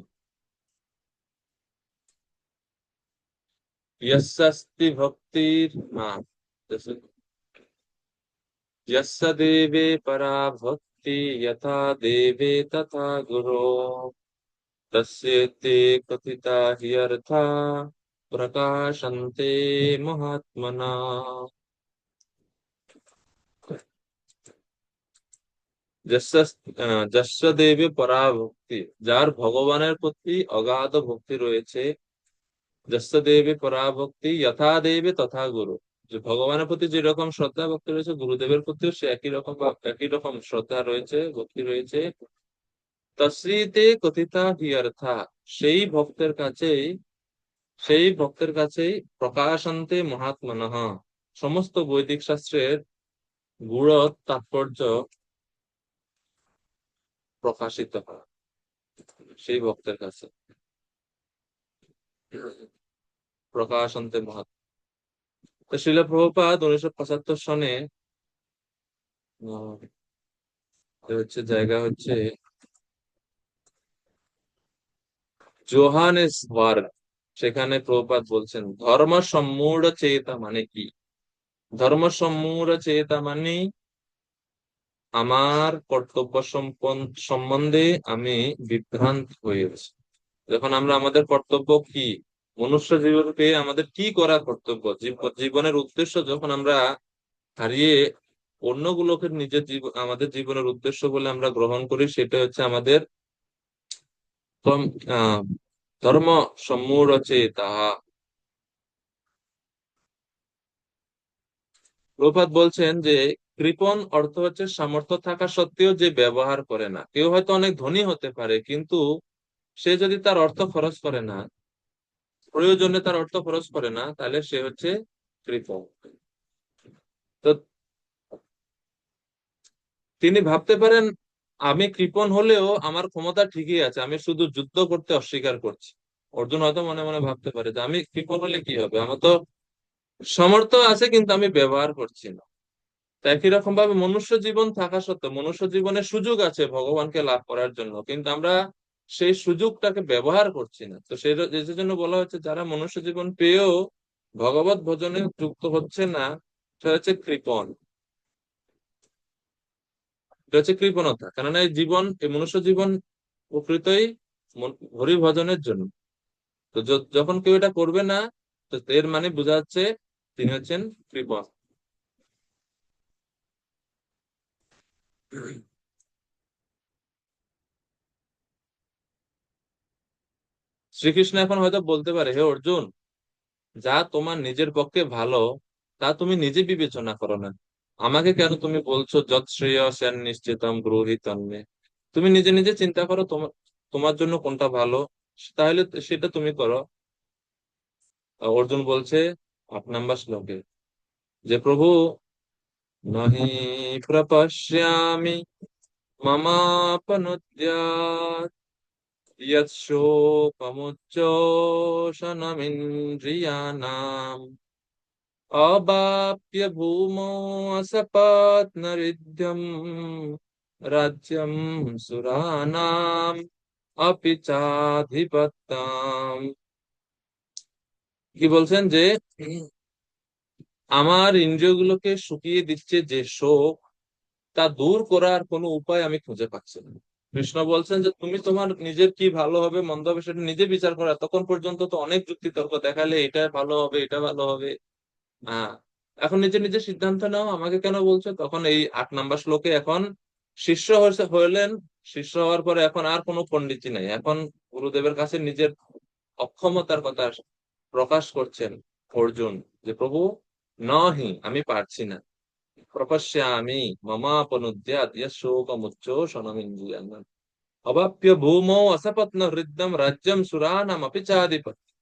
यस्यास्ति भक्तिर, हाँ, जैसे यस्य देवे परा भक्ति, यथा देवे तथा गुरो, तस्य ते कथिता ह्यर्था प्रकाशन्ते महात्मना। যস্য যস্য দেবে পরা ভক্তি, যার ভগবানের প্রতি অগাধ ভক্তি রয়েছে, যস্য দেবে পরা ভক্তি যথা দেবে তথা গুরু, যে ভগবানের প্রতি যেরকম শ্রদ্ধা ভক্তি রয়েছে, গুরুদেবের প্রতিও সে একই রকম বা একই রকম শ্রদ্ধা রয়েছে, ভক্তি রয়েছে। তস্মৃতে কথিতা হিয়ার্থা, সেই ভক্তের কাছেই, সেই ভক্তের কাছেই প্রকাশন্তে মহাত্মনঃ, সমস্ত বৈদিক শাস্ত্রের গূঢ় তাৎপর্য প্রকাশিত হয় সেই ভক্তের কাছে। প্রকাশন্তে মহাত্ম, তো শিল প্রভুপাদ 1975 সনে, আহ, হচ্ছে জায়গা হচ্ছে জোহানেসবার্গ, সেখানে প্রভুপাদ বলছেন ধর্ম সম্মূঢ় চেতা মানে কি। ধর্ম সম্মূঢ় চেতা মানে আমার কর্তব্য সম্বন্ধে আমি বিভ্রান্ত হয়েছি। যখন আমরা আমাদের কর্তব্য কি, মনুষ্য জীবনকে আমাদের কি করা কর্তব্য, জীবনের উদ্দেশ্য যখন আমরা হারিয়ে অন্যগুলোকে নিজের জীবন, আমাদের জীবনের উদ্দেশ্য বলে আমরা গ্রহণ করি, সেটা হচ্ছে আমাদের আহ ধর্ম সম্মূঢ় চেতা। প্রভাত বলছেন যে কৃপণ অর্থ হচ্ছে সামর্থ্য থাকা সত্ত্বেও যে ব্যবহার করে না। কেউ হয়তো অনেক ধনী হতে পারে, কিন্তু সে যদি তার অর্থ খরচ করে না, প্রয়োজনে তার অর্থ খরচ করে না, তাহলে সে হচ্ছে কৃপণ। তো তিনি ভাবতে পারেন আমি কৃপণ হলেও আমার ক্ষমতা ঠিকই আছে, আমি শুধু যুদ্ধ করতে অস্বীকার করছি। অর্জুন হয়তো মনে মনে ভাবতে পারে যে আমি কৃপণ হলে কি হবে, আমার তো সামর্থ্য আছে কিন্তু আমি ব্যবহার করছি না। তো একই রকম ভাবে মনুষ্য জীবন থাকা সত্ত্বেও, মনুষ্য জীবনে সুযোগ আছে ভগবানকে লাভ করার জন্য, কিন্তু আমরা সেই সুযোগটাকে ব্যবহার করছি না। তো সেই এই জন্য বলা হচ্ছে যারা মনুষ্য জীবন পেয়েও ভগবত ভজনে যুক্ত হচ্ছে না, সেটা হচ্ছে কৃপণ। এটা হচ্ছে কৃপণতা, কেননা এই জীবন, এই মনুষ্য জীবন প্রকৃতই হরি ভজনের জন্য। তো যখন কেউ এটা করবে না, তো এর মানে বোঝা যাচ্ছে তিনি হচ্ছেন কৃপণ। শ্রীকৃষ্ণ এখন হয়তো বলতে পারে, হে অর্জুন, যা তোমার নিজের পক্ষে ভালো তা তুমি নিজে বিবেচনা করো না, আমাকে কেন তুমি বলছো যৎ শ্রেয়স্যান নিশ্চিতম ব্রূহি তন্মে। তুমি নিজে নিজে চিন্তা করো, তোমার তোমার জন্য কোনটা ভালো, তাহলে সেটা তুমি করো। অর্জুন বলছে 8 নম্বর শ্লোকে যে প্রভু, নহি প্রপশ্যামি মমাপনুদ্যাৎ ইয়ৎ শোকমুচ্চোষণমিন্দ্রিয়াণাম अवाप्य भूमौ असपत् नरिध्यम् राज्यं सुरानाम् अपि चाधिपत्यम्। কি বলছেন যে আমার ইন্দ্রিয়গুলোকে শুকিয়ে দিচ্ছে যে শোক, তা দূর করার কোনো উপায় আমি খুঁজে পাচ্ছি না। কৃষ্ণ বলছেন যে তুমি তোমার নিজের কি ভালো হবে মন্দ হবে সেটা নিজে বিচার করা, তখন পর্যন্ত তো অনেক যুক্তি তর্ক দেখালে এটা ভালো হবে এটা ভালো হবে। হ্যাঁ, এখন নিজে নিজে সিদ্ধান্ত নাও, আমাকে কেন বলছো? তখন এই 8 নম্বর শ্লোকে এখন হইলেন। শিষ্য হওয়ার পরে এখন আর কোনো পণ্ডিতই নাই, এখন গুরুদেবের কাছে নিজের অক্ষমতার কথা প্রকাশ করছেন অর্জুন, যে প্রভু নহি, আমি পারছি না। প্রপশ্যামি মমাপনুদ্যাৎ শোকমুচ্চ শনমিঞ্জয়ান অবাপ্য ভূমৌ অসপত্ন হৃদ্যম রাজ্যম সুরানামপি চাধিপত্যম।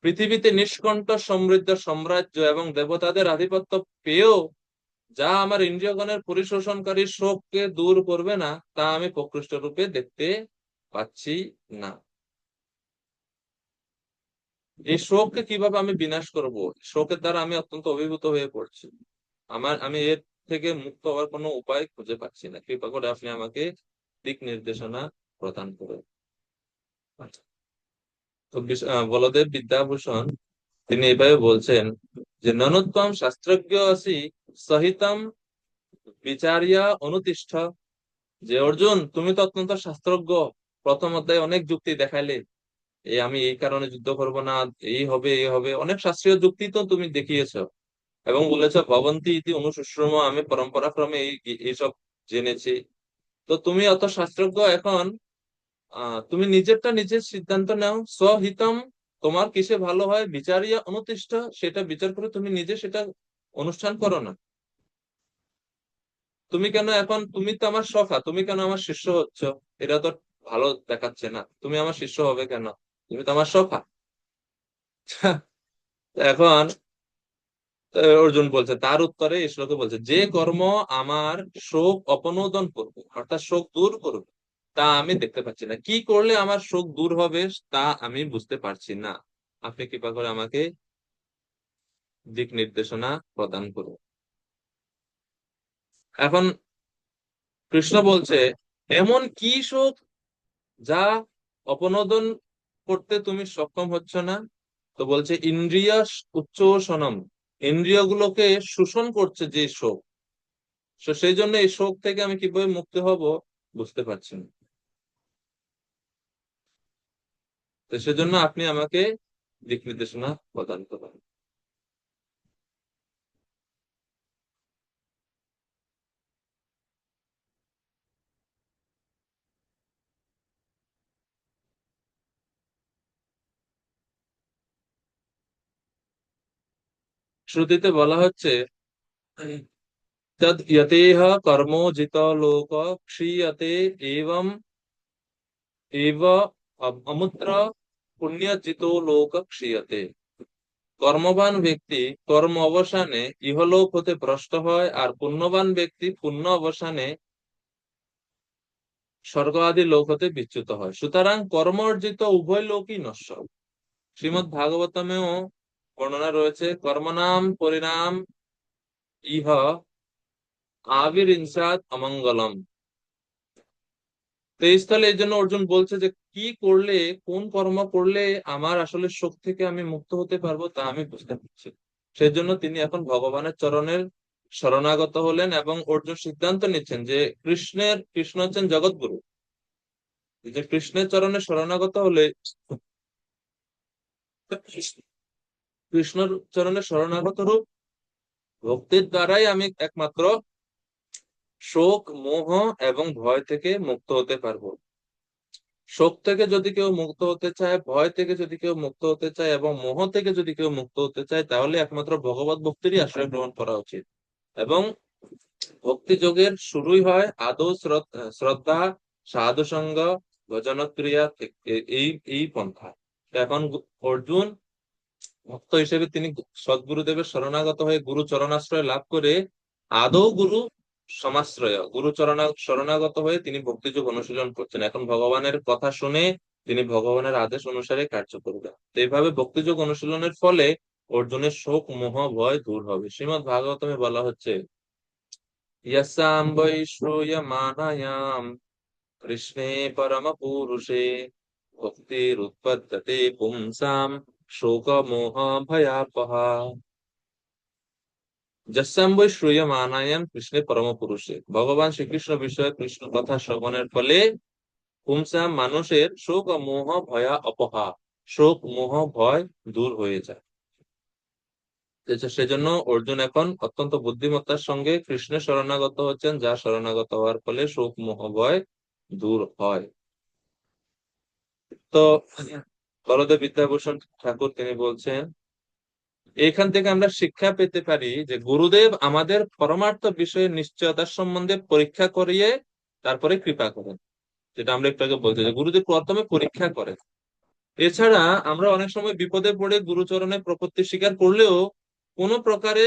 পৃথিবীতে নিষ্কণ্ঠ সমৃদ্ধ সাম্রাজ্য এবং দেবতাদের আধিপত্য পেয়েও যা আমার ইন্দ্রিয়গণের পরিশোষণকারী শোককে দূর করবে না, তা আমি প্রকৃষ্ট রূপে দেখতে পাচ্ছি না। এই শোককে কিভাবে আমি বিনাশ করব? শোকের দ্বারা আমি অত্যন্ত অভিভূত হয়ে পড়ছি। আমি এর থেকে মুক্ত হওয়ার কোনো উপায় খুঁজে পাচ্ছি না, কৃপা করে আপনি আমাকে দিক নির্দেশনা প্রদান করুন। আচ্ছা। তো বলদেব বিদ্যাভূষণ তিনি এভাবে বলছেন যে ননুত্তম শাস্ত্রজ্ঞ আসি সহিতম বিচারিয়া অনুতিষ্ঠ। যে অর্জুন, তুমি তো অত্যন্ত শাস্ত্রজ্ঞ, প্রথম অধ্যায়ে অনেক যুক্তি দেখাইলে, এই আমি এই কারণে যুদ্ধ করব না, এই হবে এই হবে, অনেক শাস্ত্রীয় যুক্তি তো তুমি দেখিয়েছো এবং বলেছো ভবন্তি ইতি অনুশুশ্রুম, আমি পরম্পরা ক্রমে এইসব জেনেছি। তো তুমি অত শাস্ত্রজ্ঞ, এখন তুমি নিজেরটা নিজের সিদ্ধান্ত নাও, স্বহিতম, তোমার কিসে ভালো হয় বিচারিয়া অনুতিষ্ঠ, সেটা বিচার করে তুমি নিজে সেটা অনুষ্ঠান করো না। তুমি কেন এখন, তুমি তো আমার সখা, তুমি কেন আমার শিষ্য হচ্ছ? এটা তো ভালো দেখাচ্ছে না, তুমি আমার শিষ্য হবে কেন? তুমি তো আমার সখা। এখন অর্জুন বলছে, তার উত্তরে এই শ্লোকে বলছে, যে কর্ম আমার শোক অপনোদন করবে, অর্থাৎ শোক দূর করবে, তা আমি দেখতে পাচ্ছি না। কি করলে আমার শোক দূর হবে তা আমি বুঝতে পারছি না। আপনি কৃপা করে আমাকে দিক নির্দেশনা প্রদান করুন। এখন কৃষ্ণ বলছে, এমন কি শোক যা অপনোদন করতে তুমি সক্ষম হচ্ছ না? তো বলছে ইন্দ্রিয় উচ্চোষণম, ইন্দ্রিয়গুলোকে শোষণ করছে যে শোক, তো সেই জন্য এই শোক থেকে আমি কিভাবে মুক্তি হব বুঝতে পারছি না। তো সেজন্য আপনি আমাকে দিক নির্দেশনা প্রদান করুন। শ্রুতিতে বলা হচ্ছে, তদ ইয়তেহ কর্মোজিত লোক ক্ষীয়তে এবং এব অমুত্র পুণ্যজিত লোক ক্ষীয়তে। কর্মবান ব্যক্তি কর্ম অবসানে ইহলোক হতে ভ্রষ্ট হয়, আর পুণ্যবান ব্যক্তি পুণ্য অবসানে স্বর্গ আদি লোক হতে বিচ্যুত হয়। সুতরাং কর্ম অর্জিত উভয় লোকই নশ্বর। শ্রীমদ্ ভাগবতমেও বর্ণনা রয়েছে, কর্মনাম পরিণাম ইহ আবিরিঞ্চাত অমঙ্গলম। তো এই স্থলে এই জন্য অর্জুন বলছে যে কি করলে, কোন কর্ম করলে আমার আসলে শোক থেকে আমি মুক্ত হতে পারবো তা আমি বুঝতে পারছি। সেজন্য তিনি এখন ভগবানের চরণের শরণাগত হলেন এবং অর্জুন সিদ্ধান্ত নিচ্ছেন যে কৃষ্ণ হচ্ছেন জগৎগুরু, যে কৃষ্ণের চরণে শরণাগত হলে, কৃষ্ণর চরণে শরণাগত রূপ ভক্তির দ্বারাই আমি একমাত্র শোক মোহ এবং ভয় থেকে মুক্ত হতে পারবো। শোক থেকে যদি কেউ মুক্ত হতে চায়, ভয় থেকে যদি কেউ মুক্ত হতে চায় এবং মোহ থেকে যদি কেউ মুক্ত হতে চায়, তাহলে একমাত্র ভগবত ভক্তিরই আশ্রয় গ্রহণ করা উচিত। এবং ভক্তি যোগের শুরুই হয় আদৌ শ্রদ্ধা, সাধু সঙ্গ, ভজন ক্রিয়া এই এই পন্থা। তো এখন অর্জুন ভক্ত হিসেবে তিনি সদ্গুরুদেবের শরণাগত হয়ে গুরু চরণাশ্রয় লাভ করে আদৌ গুরু সমাশ্রয় গুরু শরণাগত হয়ে তিনি ভক্তিযোগ অনুশীলন করছেন। এখন ভগবানের কথা শুনে তিনি ভগবানের আদেশ অনুসারে কার্য করবেন। তো এইভাবে ভক্তিযোগ অনুশীলনের ফলে অর্জুনের শোক মোহ ভয় দূর হবে। শ্রীমদ্ ভাগবতমে বলা হচ্ছে, ইয়াসাম বৈ শ্রূয়মানায়াম কৃষ্ণে পরম পুরুষে ভক্তিরুৎপদ্যতে পুংসাম শোক মোহ ভয়াপহা। যস্যাম্বৈ শ্রূয়মানায়ান কৃষ্ণে পরম পুরুষে, ভগবান শ্রীকৃষ্ণ বিষয়ে কৃষ্ণ কথা শ্রবণের ফলে পুংসাম মানুষের শোক ও মোহ ভয়া অপহা, শোক মোহ ভয় দূর হয়ে যায়। সেজন্য অর্জুন এখন অত্যন্ত বুদ্ধিমত্তার সঙ্গে কৃষ্ণের শরণাগত হচ্ছেন, যা শরণাগত হওয়ার ফলে শোক মোহ ভয় দূর হয়। তো বলদেব বিদ্যাভূষণ ঠাকুর তিনি বলছেন, এখান থেকে আমরা শিক্ষা পেতে পারি যে গুরুদেব আমাদের পরমার্থ বিষয়ের নিশ্চয়তার সম্বন্ধে পরীক্ষা করিয়ে তারপরে কৃপা করেন। যেটা আমরা একটু আগে বলছি যে গুরুদেব প্রথমে পরীক্ষা করেন। এছাড়া আমরা অনেক সময় বিপদে পড়ে গুরুচরণে প্রপত্তি স্বীকার করলেও কোনো প্রকারে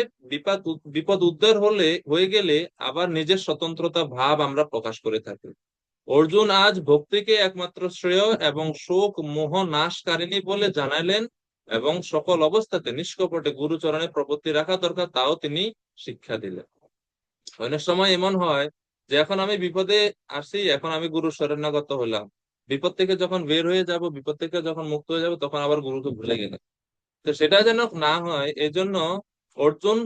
বিপদ উদ্ধার হয়ে গেলে আবার নিজের স্বতন্ত্রতা ভাব আমরা প্রকাশ করে থাকি। অর্জুন আজ ভক্তিকে একমাত্র শ্রেয় এবং শোক মোহ নাশকারিণী বলে জানালেন, এবং সকল অবস্থাতে নিষ্কপটে গুরুচরণে প্রপত্তি রাখা দরকার তাও তিনি শিক্ষা দিলেন। অনেক সময় এমন হয় যে এখন আমি বিপদে আসি, এখন আমি গুরু শরণাগত হলাম, বিপদ থেকে যখন বের হয়ে যাব, বিপদ থেকে যখন মুক্ত হয়ে যাব, তখন আবার গুরুকে ভুলে গেলাম। তো সেটা যেন না হয়, এই জন্য অর্জুন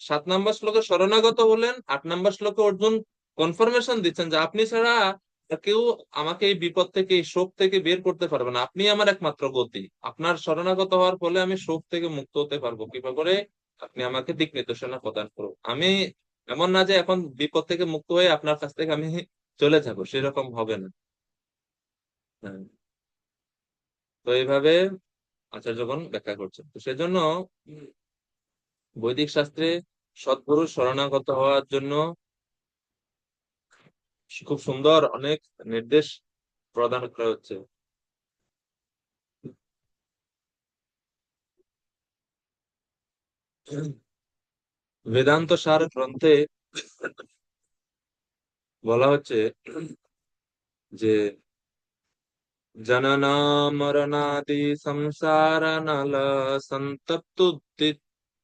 7 নম্বর শ্লোকে শরণাগত হলেন, 8 নম্বর শ্লোকে অর্জুন কনফার্মেশন দিচ্ছেন যে আপনি ছাড়া কেউ আমাকে এই বিপদ থেকে, এই শোক থেকে বের করতে পারবে না, আপনি আমার একমাত্র গতি। আপনার শরণাগত হওয়ার ফলে আমি শোক থেকে মুক্ত হতে পারবো। কিভাবে করে? আপনি আমাকে দিক নির্দেশনা প্রদান করুন। আমি এমন না যে এখন বিপদ থেকে মুক্ত হয়ে আপনার কাছ থেকে আমি চলে যাব, সেরকম হবে না। হ্যাঁ। তো এইভাবে আচার্যগণ ব্যাখ্যা করছেন। তো সেজন্য বৈদিক শাস্ত্রে সদ্গুরু শরণাগত হওয়ার জন্য খুব সুন্দর অনেক নির্দেশ প্রদান করা হচ্ছে। বেদান্ত সার গ্রন্থে বলা হচ্ছে যে জননা মরণাদি সংসার নল সন্তপ্ত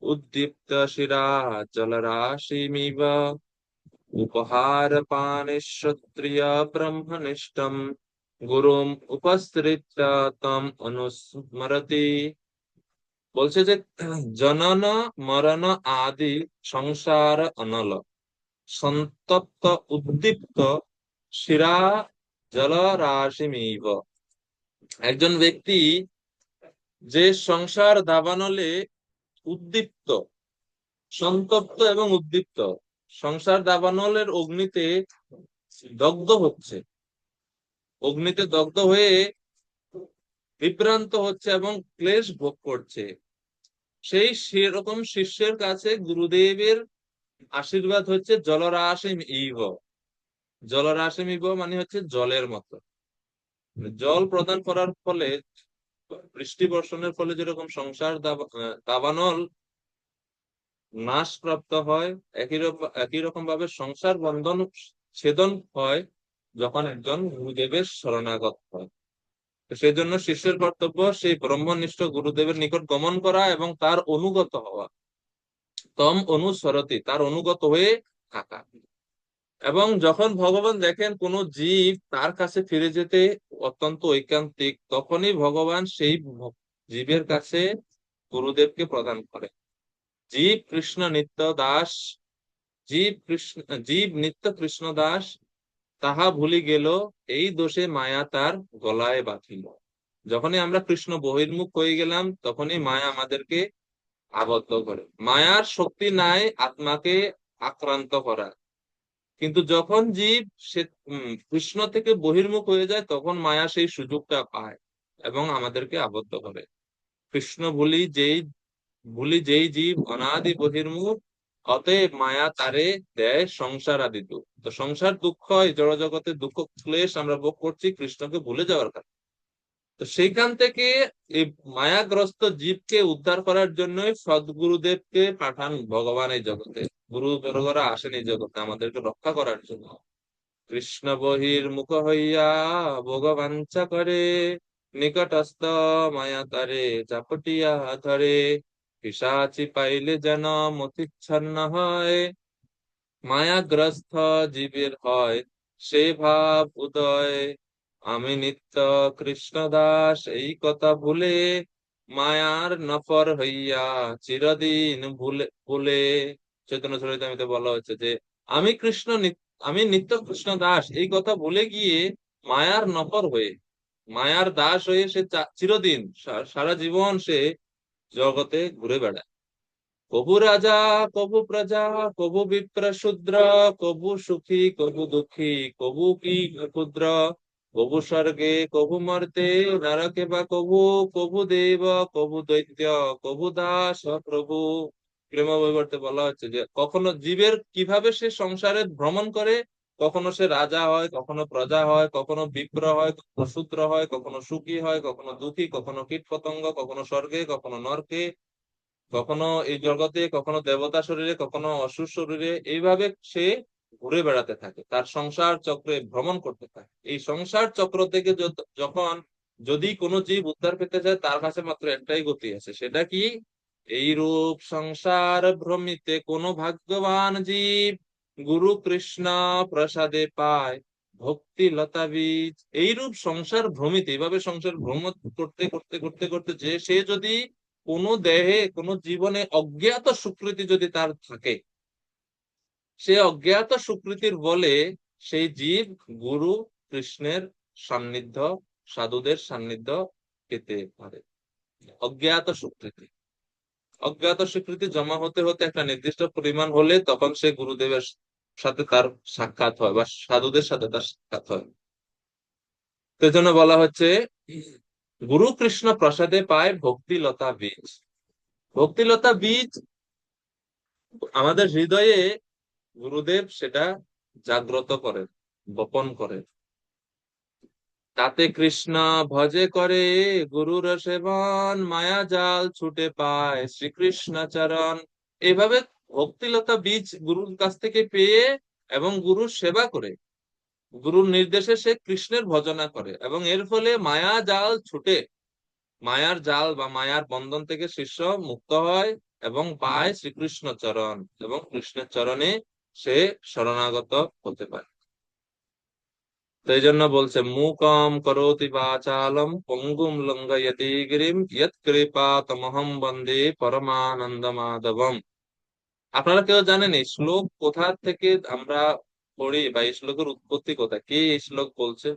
উদ্দীপ্ত শিরা জলরাশিমিব উপহার পানে শ্রোত্রিয় ব্রহ্মনিষ্ঠম গুরুম উপসৃত্য তম অনুস্মরতি। বলছে যে জনন মরণ আদি সংসার অনল সন্তপ্ত উদ্দীপ্ত শিরা জলরাশিমিব। একজন ব্যক্তি যে সংসার দাবানলে উদ্দীপ্ত, সন্তপ্ত এবং উদ্দীপ্ত, সংসার দাবানলের অগ্নিতে দগ্ধ হচ্ছে, অগ্নিতে দগ্ধ হয়ে বিভ্রান্ত হচ্ছে এবং ক্লেশ ভোগ করছে, সেই সেরকম শিষ্যের কাছে গুরুদেবের আশীর্বাদ হচ্ছে জলরাশিম ইব। জলরাশিম ইব মানে হচ্ছে জলের মতো। জল প্রদান করার ফলে, বৃষ্টি বর্ষণের ফলে যেরকম সংসার দাবানল নাশপ্রাপ্ত হয়, একই রকম ভাবে সংসার বন্ধন ছেদন হয় যখন একজন গুরুদেবের শরণাগত হয়। তো সেই জন্য শিষ্যের কর্তব্য সেই ব্রহ্মনিষ্ঠ গুরুদেবের নিকট গমন করা এবং তার অনুগত হওয়া, তম অনুসরতি, তার অনুগত হয়ে থাকা। এবং যখন ভগবান দেখেন কোন জীব তার কাছে ফিরে যেতে অত্যন্ত ঐকান্তিক, তখনই ভগবান সেই জীবের কাছে গুরুদেবকে প্রদান করে। জীব কৃষ্ণ নিত্য দাস, জীব নিত্য কৃষ্ণ দাস, তাহা ভুলি গেল, এই দোষে মায়া তার গলায় বাঁধিল। যখনই আমরা কৃষ্ণ বহির্মুখ হয়ে গেলাম, তখনই মায়া আমাদেরকে আবদ্ধ করে। মায়ার শক্তি নাই আত্মাকে আক্রান্ত করা, কিন্তু যখন জীব সে কৃষ্ণ থেকে বহির্মুখ হয়ে যায়, তখন মায়া সেই সুযোগটা পায় এবং আমাদেরকে আবদ্ধ করে। কৃষ্ণ ভুলি যেই জীব অনাদি বহির্মুখ, অতএব মায়া তারে দেয় সংসার আদি দুঃখ। তো সংসার দুঃখ, এই জড়জগতের দুঃখ ক্লেশ আমরা ভোগ করছি কৃষ্ণকে ভুলে যাওয়ার কারণে। তো সেইখান থেকে এই মায়াগ্রস্ত জীবকে উদ্ধার করার জন্যই সদ্গুরুদেবকে পাঠান ভগবান এই জগতে। গুরু বর্গরা আসেন এই জগতে আমাদেরকে রক্ষা করার জন্য। কৃষ্ণ বহির্মুখ হইয়া ভোগবাঞ্ছা করে, নিকটস্থ মায়া তারে চাপটিয়া ধরে, পিশাচি পাইলে যেন মতিচ্ছন্ন হয়, মায়াগ্রস্ত জীবের হয় সে ভাব উদয়, আমি নিত্য কৃষ্ণ দাস এই কথা ভুলে, মায়ার নফর হইয়া চিরদিন ভুলে ভুলে। চৈতন্য চরিতামৃতে বলা হচ্ছে যে আমি কৃষ্ণ আমি নিত্য কৃষ্ণ দাস, এই কথা ভুলে গিয়ে মায়ার নকর হয়ে, মায়ার দাস হয়ে সে চিরদিন সারা জীবন সে জগতে ঘুরে বেড়ায়। কবু রাজা, কবু প্রজা, কবু বিপ্র শূদ্র, কবু সুখী, কবু দুঃখী, কবু কি ক্ষুদ্র, কবু স্বর্গে, কবু মর্তে, নরকে বা কবু, কবু দেব, কবু দৈত্য, কবু দাস প্রভু। প্রেম বৈবর্তে বলা হচ্ছে যে কখনো জীবের কিভাবে সে সংসারে ভ্রমণ করে, কখনো সে রাজা হয়, কখনো প্রজা হয়, কখনো বিপ্র হয়, কখনো শূদ্র হয়, কখনো সুখী হয়, কখনো দুঃখী, কখনো কীট পতঙ্গ, কখনো স্বর্গে, কখনো নরকে, কখনো এই জগতে, কখনো দেবতা শরীরে, কখনো অসুর শরীরে, এইভাবে সে ঘুরে বেড়াতে থাকে, তার সংসার চক্রে ভ্রমণ করতে থাকে। এই সংসার চক্র থেকে যখন যদি কোনো জীব উদ্ধার পেতে চায়, তার কাছে মাত্র একটাই গতি আছে, সেটা কি? এই রূপ সংসার ভ্রমিতে কোনো ভাগ্যবান জীব গুরু কৃষ্ণ প্রসাদে পায় ভক্তি লতা বীজ। এইরূপ সংসার ভ্রমিতে, এইভাবে সংসার ভ্রমণ করতে করতে করতে করতে যে সে যদি কোনো দেহে, কোনো জীবনে অজ্ঞাত সুকৃতি যদি তার থাকে, সে অজ্ঞাত সুকৃতির বলে সেই জীব গুরু কৃষ্ণের সান্নিধ্য, সাধুদের সান্নিধ্য পেতে পারে। অজ্ঞাত সুকৃতি, অজ্ঞাত স্বীকৃতি জমা হতে হতে একটা নির্দিষ্ট পরিমাণ হলে তখন সে গুরুদেবের সাথে তার সাক্ষাৎ হয় বা সাধুদের সাথে তার সাক্ষাৎ হয়। তো জন্য বলা হচ্ছে গুরু কৃষ্ণ প্রসাদে পায় ভক্তিলতা বীজ। ভক্তিলতা বীজ আমাদের হৃদয়ে গুরুদেব সেটা জাগ্রত করেন, বপন করেন। তাতে কৃষ্ণ ভজে করে গুরুর সেবন, মায়া জাল ছুটে পায় শ্রীকৃষ্ণ চরণ। এইভাবে ভক্তিলতা বীজ গুরুর কাছ থেকে পেয়ে এবং গুরুর সেবা করে, গুরুর নির্দেশে সে কৃষ্ণের ভজনা করে এবং এর ফলে মায়া জাল ছুটে, মায়ার জাল বা মায়ার বন্ধন থেকে শিষ্য মুক্ত হয় এবং পায় শ্রীকৃষ্ণ চরণ, এবং কৃষ্ণের চরণে সে শরণাগত হতে পারে। তো এই জন্য বলছে মূকম করোতি বাচালম পঙ্গুম লঙ্ঘয়তি গিরিম ইয়ৎ কৃপা তমহম বন্দে পরমানন্দ মাধবম। আপনারা কেউ জানেন এই শ্লোক কোথা থেকে আমরা পড়ি বা এই শ্লোকের উৎপত্তি কোথায়? কে এই শ্লোক বলছে?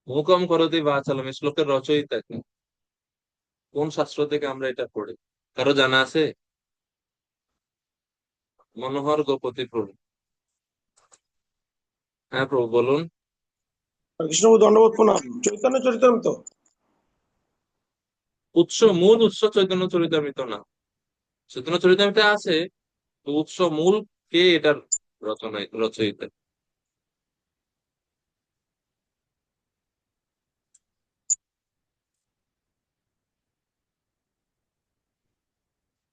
মূকম করোতি বাচালম এই শ্লোকের রচয়িতা কে? কোন শাস্ত্র থেকে আমরা এটা পড়ি? কারো জানা আছে? মনোহর গোপতি প্রভু। হ্যাঁ প্রভু বলুন। কৃষ্ণবাবু দণ্ডবোধ প্রণাম। চৈতন্য চরিতামৃত। মূল উৎস চৈতন্য চরিতামৃত না, চৈতন্য চরিতামৃতে আছে, তো উৎস মূল কে এটার রচয়িতা?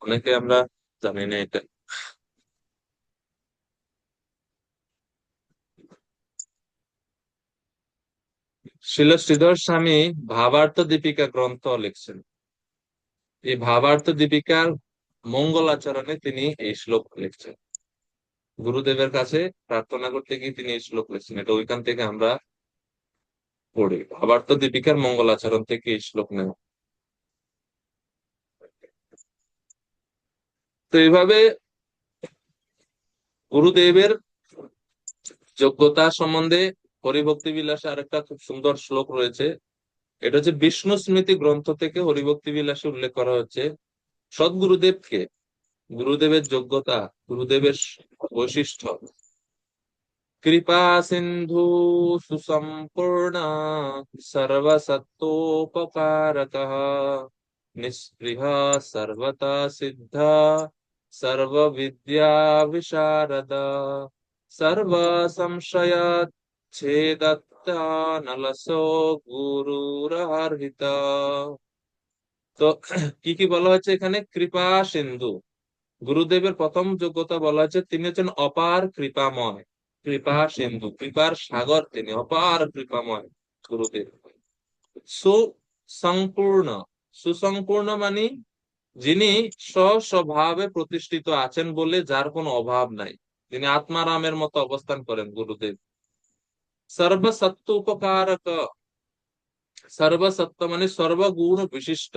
অনেকে আমরা জানি না এটা। শিল শ্রীধর স্বামী ভাবার্থ দীপিকা গ্রন্থ লিখছেন। এই ভাবার্থ দীপিকার মঙ্গলাচরণে তিনি এই শ্লোক লিখছেন, গুরুদেবের কাছে প্রার্থনা করতে গিয়ে তিনি এই শ্লোক লিখছেন। এটা ওইখান থেকে আমরা পড়ি, ভাবার্থ দীপিকার মঙ্গলাচরণ থেকে এই শ্লোক নেওয়া। তো এইভাবে গুরুদেবের যোগ্যতা সম্বন্ধে হরিভক্তি বিলাসে আরেকটা খুব সুন্দর শ্লোক রয়েছে। এটা হচ্ছে বিষ্ণু স্মৃতি গ্রন্থ থেকে হরিভক্তি বিলাসে উল্লেখ করা হচ্ছে সদ্গুরুদেবকে, গুরুদেবের যোগ্যতা, গুরুদেবের বৈশিষ্ট্য। কৃপা সিন্ধু সুসম্পূর্ণ সর্বসত্তোপকারক নিঃস্পৃহ সর্বতা সিদ্ধ সর্ববিদ্যা বিশারদ সর্ব সংশয় ছেদত্তানলসো গুরুরহর্হিত। তো কি কি বলা হয়েছে এখানে? কৃপা সিন্ধু, গুরুদেবের প্রথম যোগ্যতা বলা হচ্ছে তিনি হচ্ছেন অপার কৃপাময়। কৃপা সিন্ধু, কৃপার সাগর তিনি, অপার কৃপাময় গুরুদেব। সুসম্পূর্ণ, সুসম্পূর্ণ মানে যিনি স্বস্বভাবে প্রতিষ্ঠিত আছেন বলে যার কোনো অভাব নাই, তিনি আত্মারামের মতো অবস্থান করেন গুরুদেব। সর্বসত্য উপকারক, সর্বসত্য মানে সর্বগুণ বিশিষ্ট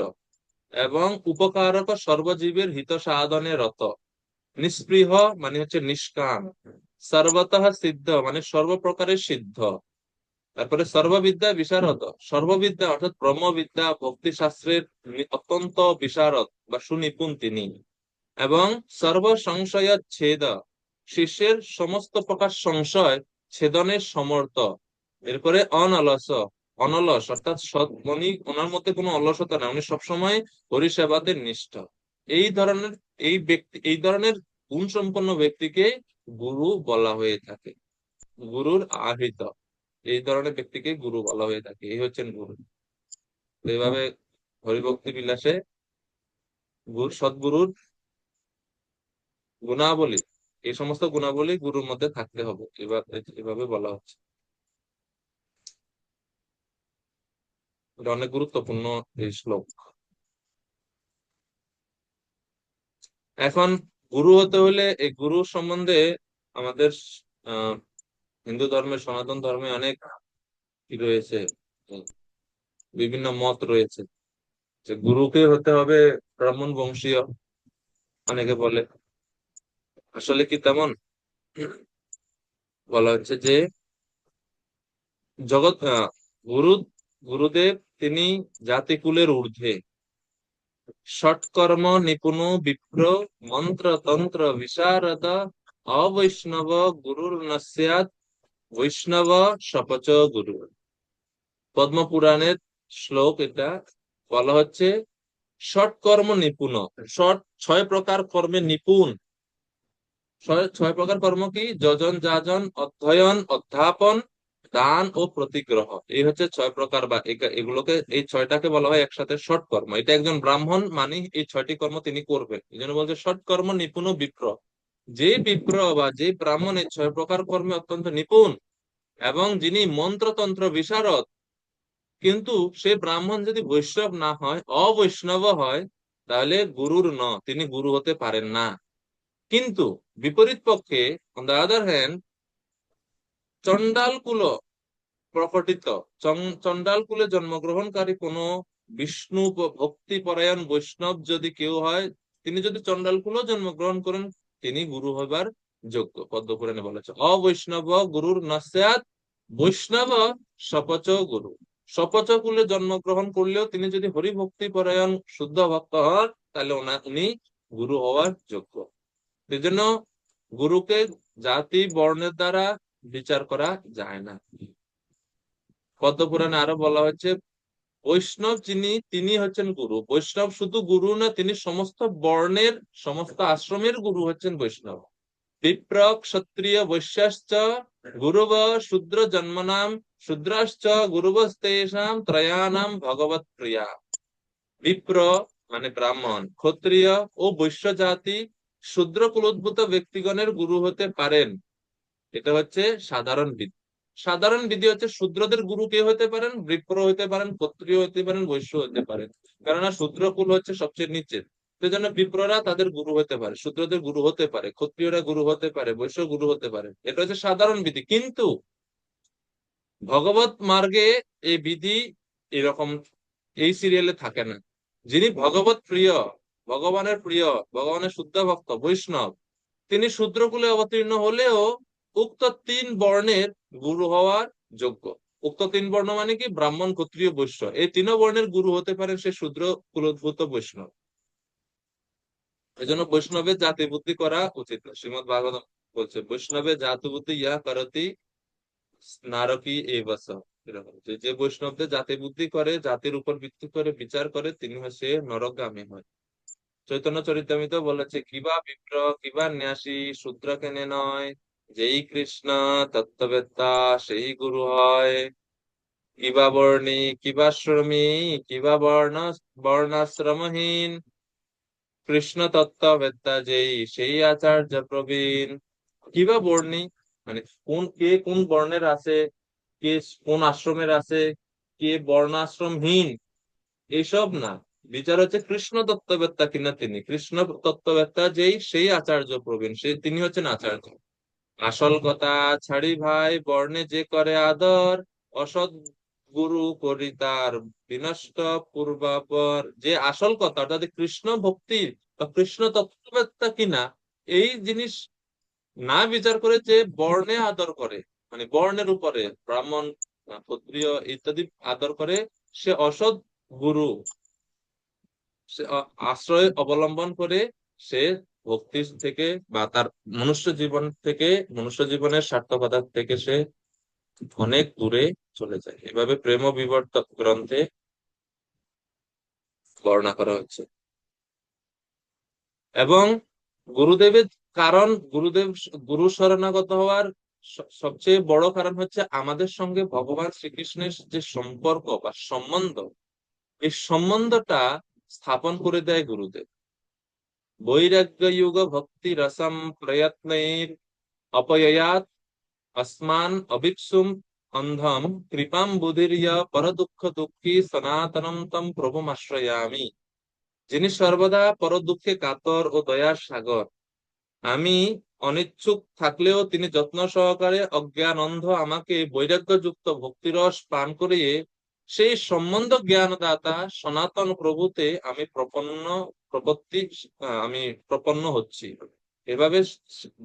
এবং উপকারক সর্বজীবের হিত সাধনে রত। নিস্পৃহ মানে হচ্ছে নিষ্কাম। সর্বতঃ সিদ্ধ মানে সর্বপ্রকারের সিদ্ধ। তারপরে সর্ববিদ্যা বিশারদ, সর্ববিদ্যা অর্থাৎ ব্রহ্মবিদ্যা ভক্তি শাস্ত্রের অত্যন্ত বিশারদ বা সুনিপুণ তিনি। এবং সর্ব সংশয় ছেদ, শিষ্যের সমস্ত প্রকার সংশয় ছেদনের সমর্থ। এরপরে অনলস, অনলস অর্থাৎ উনি ওনার মধ্যে কোনো অলসতা না, উনি সবসময় পরিষেবাতে নিষ্ঠ। এই ধরনের এই ধরনের গুণ সম্পন্ন ব্যক্তিকে গুরু বলা হয়ে থাকে, গুরুর আহৃত। এই ধরনের ব্যক্তিকে গুরু বলা হয়ে থাকে, এই হচ্ছেন গুরু। তো এইভাবে হরিভক্তি বিলাসে সদ্গুরুর গুণাবলী, এই সমস্ত গুণাবলী গুরুর মধ্যে থাকতে হবে, এভাবে বলা হচ্ছে। এটা অনেক গুরুত্বপূর্ণ এই শ্লোক। এখন গুরু হতে হলে এই গুরু সম্বন্ধে আমাদের আহ হিন্দু ধর্মে, সনাতন ধর্মে অনেক কি রয়েছে, বিভিন্ন মত রয়েছে যে গুরুকে হতে হবে ব্রাহ্মণ বংশীয়, অনেকে বলে। আসলে কি তেমন? বলা হচ্ছে যে জগৎ গুরু গুরুদেব তিনি জাতিকুলের ঊর্ধ্বে, ষটকর্ম নিপুণ বিপ্র, মন্ত্র তন্ত্র বিশারদ, অবৈষ্ণব গুরুর নস্যাৎ, বৈষ্ণব সপচ গুরু। পদ্মপুরাণের শ্লোক এটা। বলা হচ্ছে ষটকর্ম নিপুণ, ছয় প্রকার কর্মে নিপুণ। ছয় প্রকার কর্ম কি? যজন যাজন, অধ্যয়ন অধ্যাপন, দান ও প্রতিগ্রহ। এই হচ্ছে ছয় প্রকার, বা এগুলোকে, এই ছয়টাকে বলা হয় একসাথে ষট কর্ম। এটা একজন ব্রাহ্মণ মানে এই ছয়টি কর্ম তিনি করবেন, এই জন্য বলছে ষট কর্ম নিপুণ বিপ্র। যে বিপ্র বা যে ব্রাহ্মণ এই ছয় প্রকার কর্মে অত্যন্ত নিপুণ এবং যিনি মন্ত্রতন্ত্র বিশারদ, কিন্তু সে ব্রাহ্মণ যদি বৈষ্ণব না হয়, অবৈষ্ণব হয়, তাহলে গুরুর তিনি গুরু হতে পারেন না। কিন্তু বিপরীত পক্ষে, অন দ্য আদার হ্যান্ড, চন্ডাল কুল প্রকটিত, চন্ডাল কুলে জন্মগ্রহণকারী কোন বিষ্ণু ভক্তি পরায়ণ বৈষ্ণব যদি কেউ হয়, তিনি যদি চন্ডাল কুলেও জন্মগ্রহণ করেন, তিনি গুরু হবার যোগ্য। পদ্মপুরাণে বলেছে অবৈষ্ণব গুরুর নস্যাৎ, বৈষ্ণব সপচ গুরু। সপচ কুলে জন্মগ্রহণ করলেও তিনি যদি হরিভক্তি পরায়ণ শুদ্ধ ভক্ত হন, তাহলে উনি গুরু হওয়ার যোগ্য। এই জন্য গুরুকে জাতি বর্ণের দ্বারা বিচার করা যায় না। পদ্মপুরাণে আরো বলা হচ্ছে বৈষ্ণব যিনি, তিনি হচ্ছেন গুরু। বৈষ্ণব শুধু গুরু না, তিনি সমস্ত বর্ণের, সমস্ত আশ্রমের গুরু হচ্ছেন বৈষ্ণব। বিপ্র ক্ষত্রিয় বৈশ্যাশ্চ গুরুব শূদ্র জন্মনাম, শূদ্রাশ্চ গুরুবস্তেষাম ত্রয়ানাম ভগবৎ প্রিয়া। বিপ্র মানে ব্রাহ্মণ, ক্ষত্রিয় ও বৈশ্য জাতি, শূদ্র কুলোদ্ভূত ব্যক্তিগণের গুরু হতে পারেন। এটা হচ্ছে সাধারণ বিধি। সাধারণ বিধি হচ্ছে শূদ্রদের গুরু কে হতে পারেন? বিপ্র হতে পারেন, ক্ষত্রিয় হতে পারেন, বৈশ্য হতে পারেন। কেননা শূদ্র কুল হচ্ছে সবচেয়ে নিচের, সেজন্য বিপ্ররা তাদের গুরু হতে পারে, শূদ্রদের গুরু হতে পারে, ক্ষত্রিয়রা গুরু হতে পারে, বৈশ্য গুরু হতে পারে। এটা হচ্ছে সাধারণ বিধি। কিন্তু ভগবত মার্গে এই বিধি এরকম এই সিরিয়ালে থাকে না। যিনি ভগবত প্রিয়, ভগবানের প্রিয়, ভগবানের শুদ্ধ ভক্ত বৈষ্ণব, তিনি শূদ্রকুলে অবতীর্ণ হলেও উক্ত তিন বর্ণের গুরু হওয়ার যোগ্য। উক্ত তিন বর্ণ মানে কি? ব্রাহ্মণ, ক্ষত্রিয়, বৈশ্য। এই তিন বর্ণের গুরু হতে পারেন সে শূদ্র কুলোদ্ভূত বৈষ্ণব। এই জন্য বৈষ্ণবের জাতি বুদ্ধি করা উচিত না। শ্রীমদ ভাগবত বলছে বৈষ্ণবের জাতি বুদ্ধি ইয়া করতি নারকী এই বস। এরকম যে বৈষ্ণবদের জাতি বুদ্ধি করে, জাতির উপর ভিত্তি করে বিচার করে, তিনি হচ্ছে নরকগামী হয়। চৈতন্য চরিতামৃত বলেছে কিবা বিপ্র কিবা ন্যাসী শূদ্র কেনে নয়, যেই কৃষ্ণ তত্ত্ববেত্তা সেই গুরু হয়। কিবা বর্ণী কিবা শ্রমী কিবা বর্ণাশ্রমহীন, কৃষ্ণ তত্ত্ববেত্তা যেই সেই আচার্য প্রবীণ। কিবা বর্ণী মানে কোন বর্ণের আছে, কে কোন আশ্রমের আছে, কে বর্ণাশ্রমহীন, এইসব না। বিচার হচ্ছে কৃষ্ণ তত্ত্ববেত্তা কিনা তিনি, কৃষ্ণ তত্ত্ববেত্তা যেই সেই আচার্য প্রবীণ, তিনি হচ্ছেন আচার্য। আসল কথা ছাড়ি ভাই বর্ণে যে করে আদর, অসৎ গুরু করি তার বিনষ্ট পূর্বাপর, যে আসল কথা অর্থাৎ কৃষ্ণ ভক্তি বা কৃষ্ণ তত্ত্ববেত্তা কিনা এই জিনিস না বিচার করে, যে বর্ণে আদর করে, মানে বর্ণের উপরে ব্রাহ্মণ, ক্ষত্রিয় ইত্যাদি আদর করে, সে অসৎ গুরু, সে আশ্রয় অবলম্বন করে সে ভক্তি থেকে বা তার মনুষ্য জীবন থেকে, মনুষ্য জীবনের সার্থকতা থেকে সে অনেক দূরে চলে যায়। এভাবে প্রেম বিবর্তক গ্রন্থে বর্ণনা করা হচ্ছে। এবং গুরুদেবের কারণ, গুরু শরণাগত হওয়ার সবচেয়ে বড় কারণ হচ্ছে আমাদের সঙ্গে ভগবান শ্রীকৃষ্ণের যে সম্পর্ক বা সম্বন্ধ, এই সম্বন্ধটা স্থাপন করে দেয় গুরুদেব। বৈরাগ্য যুগ ভক্তি রসম প্রয়ত্নৈর অপয়য়াত আসমান অভিপ্সুম অন্ধম কৃপাম বুধির্য পর দুঃখ দুঃখী সনাতনম তম প্রভুমাশ্রয়ামি। যিনি সর্বদা পর দুঃখে কাতর ও দয়ার সাগর, আমি অনিচ্ছুক থাকলেও তিনি যত্ন সহকারে অজ্ঞান অন্ধ আমাকে বৈরাগ্যযুক্ত ভক্তিরস পান করিয়ে সেই সম্বন্ধ জ্ঞানদাতা সনাতন প্রভুতে আমি প্রপন্ন হচ্ছি। এভাবে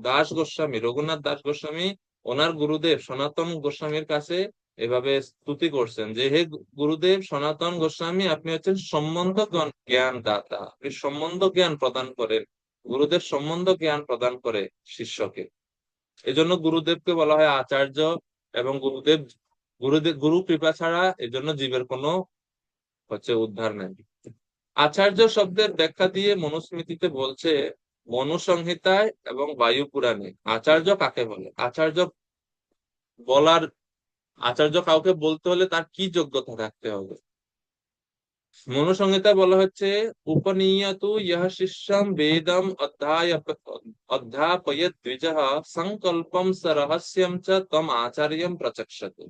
দাস গোস্বামী, রঘুনাথ দাস গোস্বামী ওনার গুরুদেব সনাতন গোস্বামীর কাছে এভাবে স্তুতি করছেন যে, হে গুরুদেব সনাতন গোস্বামী, আপনি হচ্ছেন সম্বন্ধ জ্ঞান দাতা, আপনি সম্বন্ধ জ্ঞান প্রদান করেন। গুরুদেব সম্বন্ধ জ্ঞান প্রদান করে শিষ্যকে। এজন্য গুরুদেবকে বলা হয় আচার্য। এবং গুরু কৃপা ছাড়া এজন্য জীবের কোনো উদ্ধার নেই। আচার্য শব্দের ব্যাখ্যা দিয়ে মনুস্মৃতিতে বলছে, মনু সংহিতায় এবং বায়ু পুরাণে আচার্য কাকে বলে। বলার আচার্য কাউকে বলতে হলে তার কি যোগ্যতা থাকতে হবে। মনুসংহিতায় বলা হচ্ছে, উপনীয়তু ইহ শিষ্যম বেদম অধ্যাপয়েৎ দ্বিজঃ সংকল্পম স রহস্যম চ তম আচার্যম প্রচক্ষতে।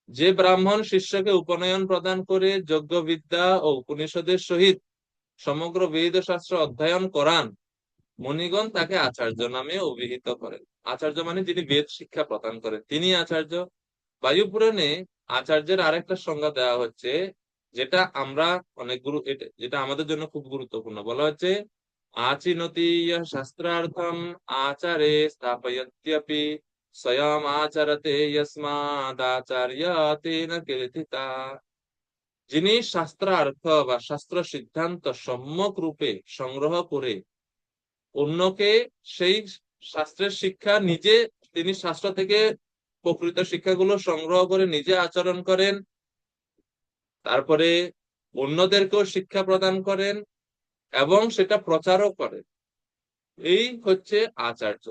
যে ব্রাহ্মণ শিষ্যকে উপনয়ন প্রদান করে যজ্ঞ বিদ্যা ও উপনিষদের সহিত সমগ্র বেদ শাস্ত্র অধ্যয়ন করান, মুনিগণ তাকে আচার্য নামে অভিহিত করেন। আচার্য মানে যিনি বেদ শিক্ষা প্রদান করেন, তিনি আচার্য। বায়ু পুরাণে আচার্যের আরেকটা সংজ্ঞা দেওয়া হচ্ছে, যেটা আমরা যেটা আমাদের জন্য খুব গুরুত্বপূর্ণ। বলা হচ্ছে, আচিনতি শাস্ত্রার্থম আচারে স্থাপয়ত্যপি স্বয়ং আচরতে যস্মাদাচার্য তেন কীর্তিতা। যিনি শাস্ত্রার্থ বা শাস্ত্র সিদ্ধান্ত সম্যক রূপে সংগ্রহ করে অন্যকে সেই শাস্ত্রের শিক্ষা তিনি শাস্ত্র থেকে প্রকৃত শিক্ষাগুলো সংগ্রহ করে নিজে আচরণ করেন, তারপরে অন্যদেরকেও শিক্ষা প্রদান করেন এবং সেটা প্রচারও করেন, এই হচ্ছে আচার্য।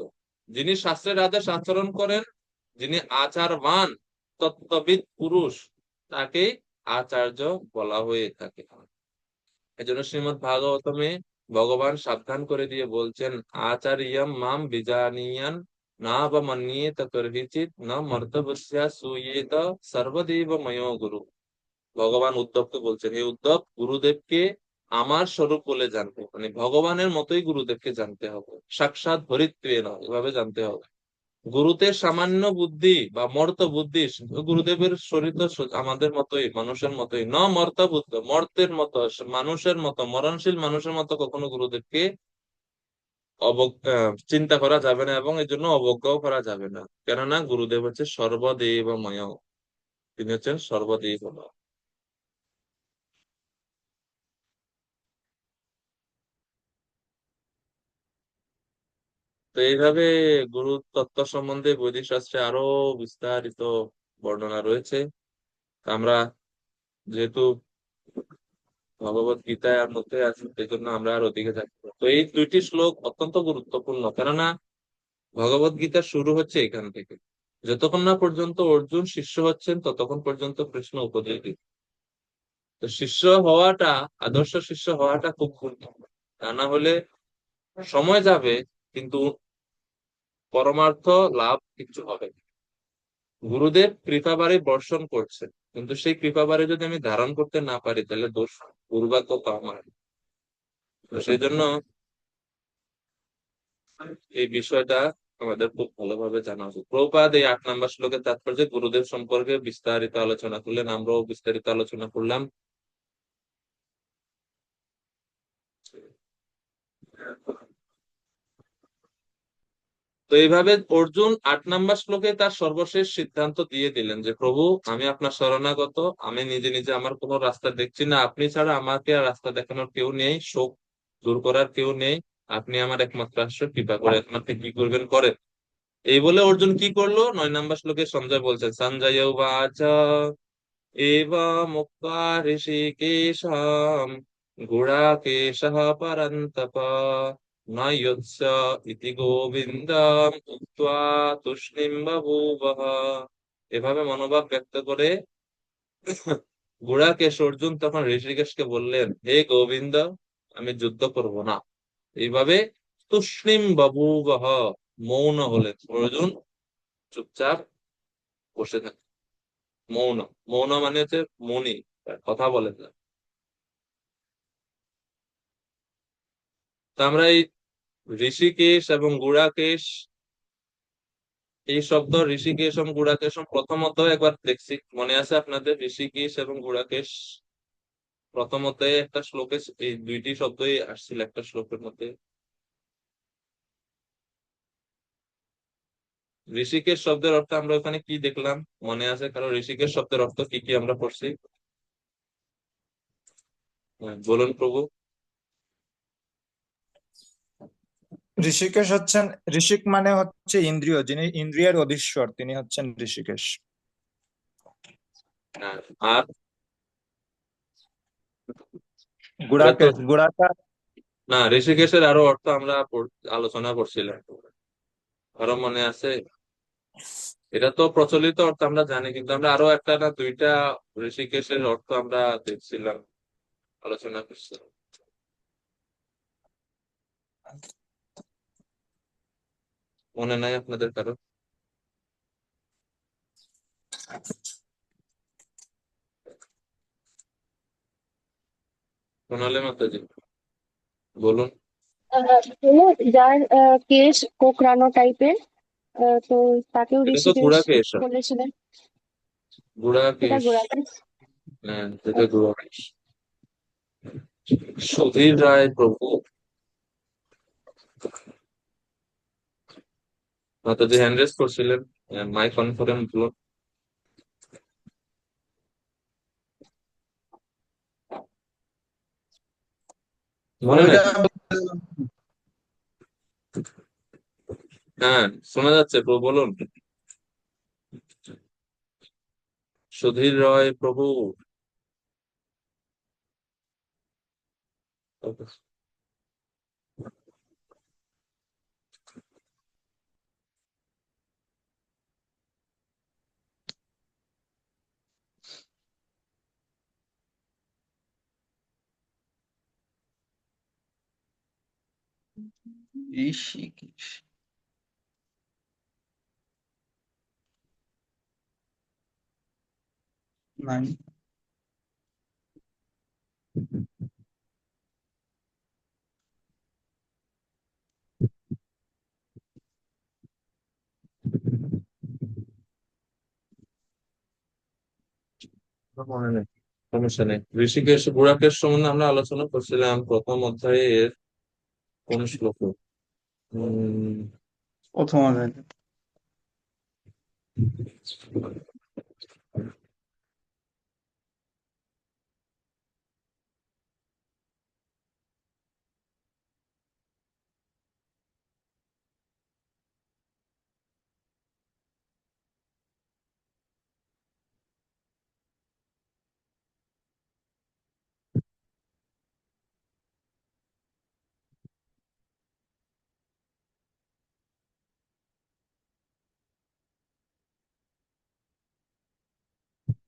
যিনি শাস্ত্রের আদেশ আচরণ করেন, যিনি আচারবান তত্ত্ববিদ পুরুষ, তাকে আচার্য বলা হয়ে থাকে। এজন্য শ্রীমদ ভাগবতমে ভগবান সাবধান করে দিয়ে বলছেন, আচার্যম মাম বিজানীয়ান না বা মন্যেত কর্হিচিৎ না মর্তবস্যা সুয়েত সর্বদেব ময় গুরু। ভগবান উদ্ধবকে বলছেন, এই উদ্ধব, গুরুদেবকে আমার স্বরূপ বলে জানতে, মানে ভগবানের মতোই গুরুদেবকে জানতে হবে, সাক্ষাৎ হরিত্বেন, এভাবে জানতে হবে। গুরুতে সামান্য বুদ্ধি বা মর্ত বুদ্ধি, গুরুদেবের শরীর তো আমাদের মতোই, মানুষের মতোই, ন মর্ত বুদ্ধ, মর্তের মতো, মানুষের মতো, মরণশীল মানুষের মতো কখনো গুরুদেবকে চিন্তা করা যাবে না এবং এর জন্য অবজ্ঞাও করা যাবে না। কেননা গুরুদেব হচ্ছে সর্বদেবময়, তিনি হচ্ছেন সর্বদেব। তো এইভাবে গুরু তত্ত্ব সম্বন্ধে বৈদিক শাস্ত্রে আরো বিস্তারিত বর্ণনা রয়েছে। আমরা যেহেতু ভগবত গীতার মধ্যে আছি, সেই জন্য আমরা আর ওদিকে যাচ্ছি না। তো এই দুইটি শ্লোক অত্যন্ত গুরুত্বপূর্ণ, কেননা ভগবত গীতা শুরু হচ্ছে এখান থেকে। যতক্ষণ না পর্যন্ত অর্জুন শিষ্য হচ্ছেন, ততক্ষণ পর্যন্ত কৃষ্ণ উপদেশ দিচ্ছেন। তো শিষ্য হওয়াটা, আদর্শ শিষ্য হওয়াটা খুব গুরুত্বপূর্ণ। তা না হলে সময় যাবে কিন্তু পরমার্থ লাভ কিছু হবে না। গুরুদেব কৃপাবারে বর্ষণ করছেন, কিন্তু সেই কৃপাবারে যদি আমি ধারণ করতে না পারি, তাহলে দোষ, দুর্ভাগ্য তো আমার। তো সেই জন্য এই বিষয়টা আমাদের খুব ভালোভাবে জানা উচিত। প্রভুপাদ এই 8 নম্বর শ্লোকের তাৎপর্য গুরুদেব সম্পর্কে বিস্তারিত আলোচনা করলেন, আমরাও বিস্তারিত আলোচনা করলাম। তো এইভাবে অর্জুন 8 নম্বর শ্লোকে তার সর্বশেষ সিদ্ধান্ত দিয়ে দিলেন যে প্রভু, আমি আপনার শরণাগত, আমি নিজে নিজে আমার কোনো রাস্তা দেখছি না, আপনি ছাড়া আমাকে আর রাস্তা দেখানোর কেউ নেই, শোক দূর করার কেউ নেই, আপনি আমার একমাত্র আশ্রয়, কৃপা করে এখন আপনি কি করবেন করেন। এই বলে অর্জুন কি করলো? 9 নম্বর শ্লোকে সঞ্জয় বলছেন, সঞ্জয় উবাচ এবমুক্ত্বা ঋষিকেশাম গুড়াকেশः পরন্তপ ন যুৎস ইতি গোবিন্দম উক্ত্বা তুষ্ণীম বভূবঃ। এভাবে মনোভাব ব্যক্ত করে গুড়াকেশ অর্জুন তখন ঋষিকেশকে বললেন, হে গোবিন্দ, আমি যুদ্ধ করব না। এইভাবে তুষ্ণীম বভূবঃ, মৌন হলেন অর্জুন, চুপচাপ বসে থাকেন। মৌন, মৌন মানে হচ্ছে মৌনী, কথা বলে না। তো আমরা এই ঋষিকেশ এবং গুড়াকেশ, এই শব্দ ঋষিকেশ এবং গুড়াকেশ প্রথমত একবার দেখছি, মনে আছে আপনাদের? ঋষিকেশ এবং গুড়াকেশ প্রথমত একটা শ্লোকে এই দুইটি শব্দই আসছিল একটা শ্লোকের মধ্যে। ঋষিকেশ শব্দের অর্থ আমরা ওখানে কি দেখলাম মনে আছে কারণ? ঋষিকেশ শব্দের অর্থ কি কি আমরা পড়ছি? হ্যাঁ, বলুন প্রভু। ঋষিকেশ হচ্ছেন, ঋষিক মানে হচ্ছে ইন্দ্রিয়, যিনি ইন্দ্রিয়ের অধীশ্বর তিনি হচ্ছেন ঋষিকেশ। হ্যাঁ, আর এটা তো গুড়াকেশ, গুড়াকা না, ঋষিকেশের আরো অর্থ আমরা আলোচনা করছিলাম, আরো মনে আছে? এটা তো প্রচলিত অর্থ আমরা জানি, কিন্তু আমরা আরো একটা না দুইটা ঋষিকেশের অর্থ আমরা দেখছিলাম, আলোচনা করছিলাম। মনে নাই আপনাদের কারো? সোনালী মাতাজি, বলুন। হলো যার কেশ কোকড়ানো টাইপের, তো তাকেও এটা তো ঋষিকেশ গুড়াকেশ, বলেছিলেন। সেটা গুড়াকেশ। গোড়াকেশ। হ্যাঁ, এটা গুড়াকেশ। সুধীর রায় প্রভু, মাতাজি হ্যান্ড রেজ করছিলেন, মাইক অন করেন বলুন। মনে নাই? হ্যাঁ, শোনা যাচ্ছে প্রভু, বলুন। সুধীর রায় প্রভু। ঋষিকেশ নাই। মনে নেই, সমস্যা নেই। ঋষিকেশ গুড়াকেশ সম্বন্ধে আমরা আলোচনা করছিলাম প্রথম অধ্যায়ের কোন শ্লোকে? প্রথম অধ্যায়।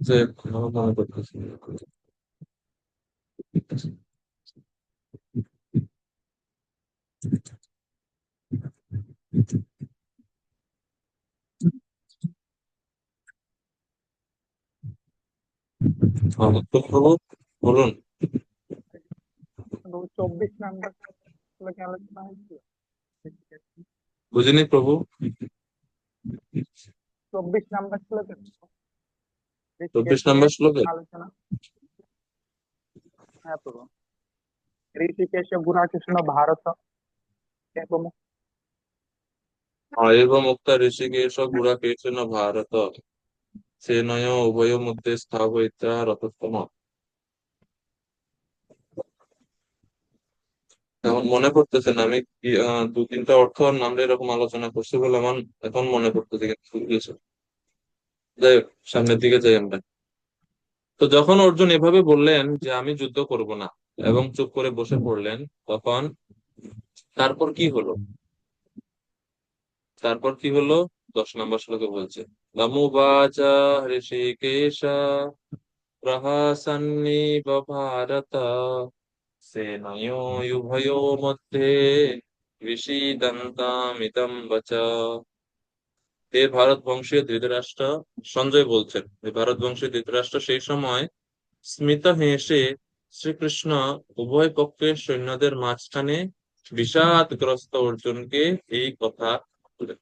যে আমার মনে করতেছি না। তো প্রভু, বলুন। 24 নাম্বার শ্লোকে আলোচনা হয়েছিল। বুঝিনি প্রভু। 24 নম্বর শ্লোকে 24 ঋষিকেশ নিয়ে নম্বর শ্লোকে আলোচনা। হ্যাঁ প্রভু, ঋষিকেশ গুড়াকৃষ্ণ ভারত এবং এব ঋষিকেশ গুড়াকেশন ভারত সেনয় উভয় মধ্যে স্থাপয়িত্রা রতোত্তম। এখন মনে পড়তেছে না, আমি দু তিনটা অর্থ আর নামটা এরকম আলোচনা করছি বলে আমার এখন মনে পড়তেছে, কিন্তু ভুলে গেছি। যাই হোক, সামনের দিকে যাই আমরা। তো যখন অর্জুন এভাবে বললেন যে আমি যুদ্ধ করব না এবং চুপ করে বসে পড়লেন, তখন তারপর কি হলো? তারপর কি হলো 10 নম্বর শ্লোকে বলছে, তমুবাচা হৃষিকেশ প্রহসন্নিব ভারত সেনয়োরুভয়োর মধ্যে বিষীদন্তামিদম বচঃ। হে ভারত বংশীয় ধৃতরাষ্ট্র, সঞ্জয় বলছেন, হে ভারত বংশীয় ধৃতরাষ্ট্র, সেই সময় স্মিত হেসে শ্রীকৃষ্ণ উভয় পক্ষের সৈন্যদের মাঝখানে বিষাদগ্রস্ত অর্জুনকে এই কথা বললেন।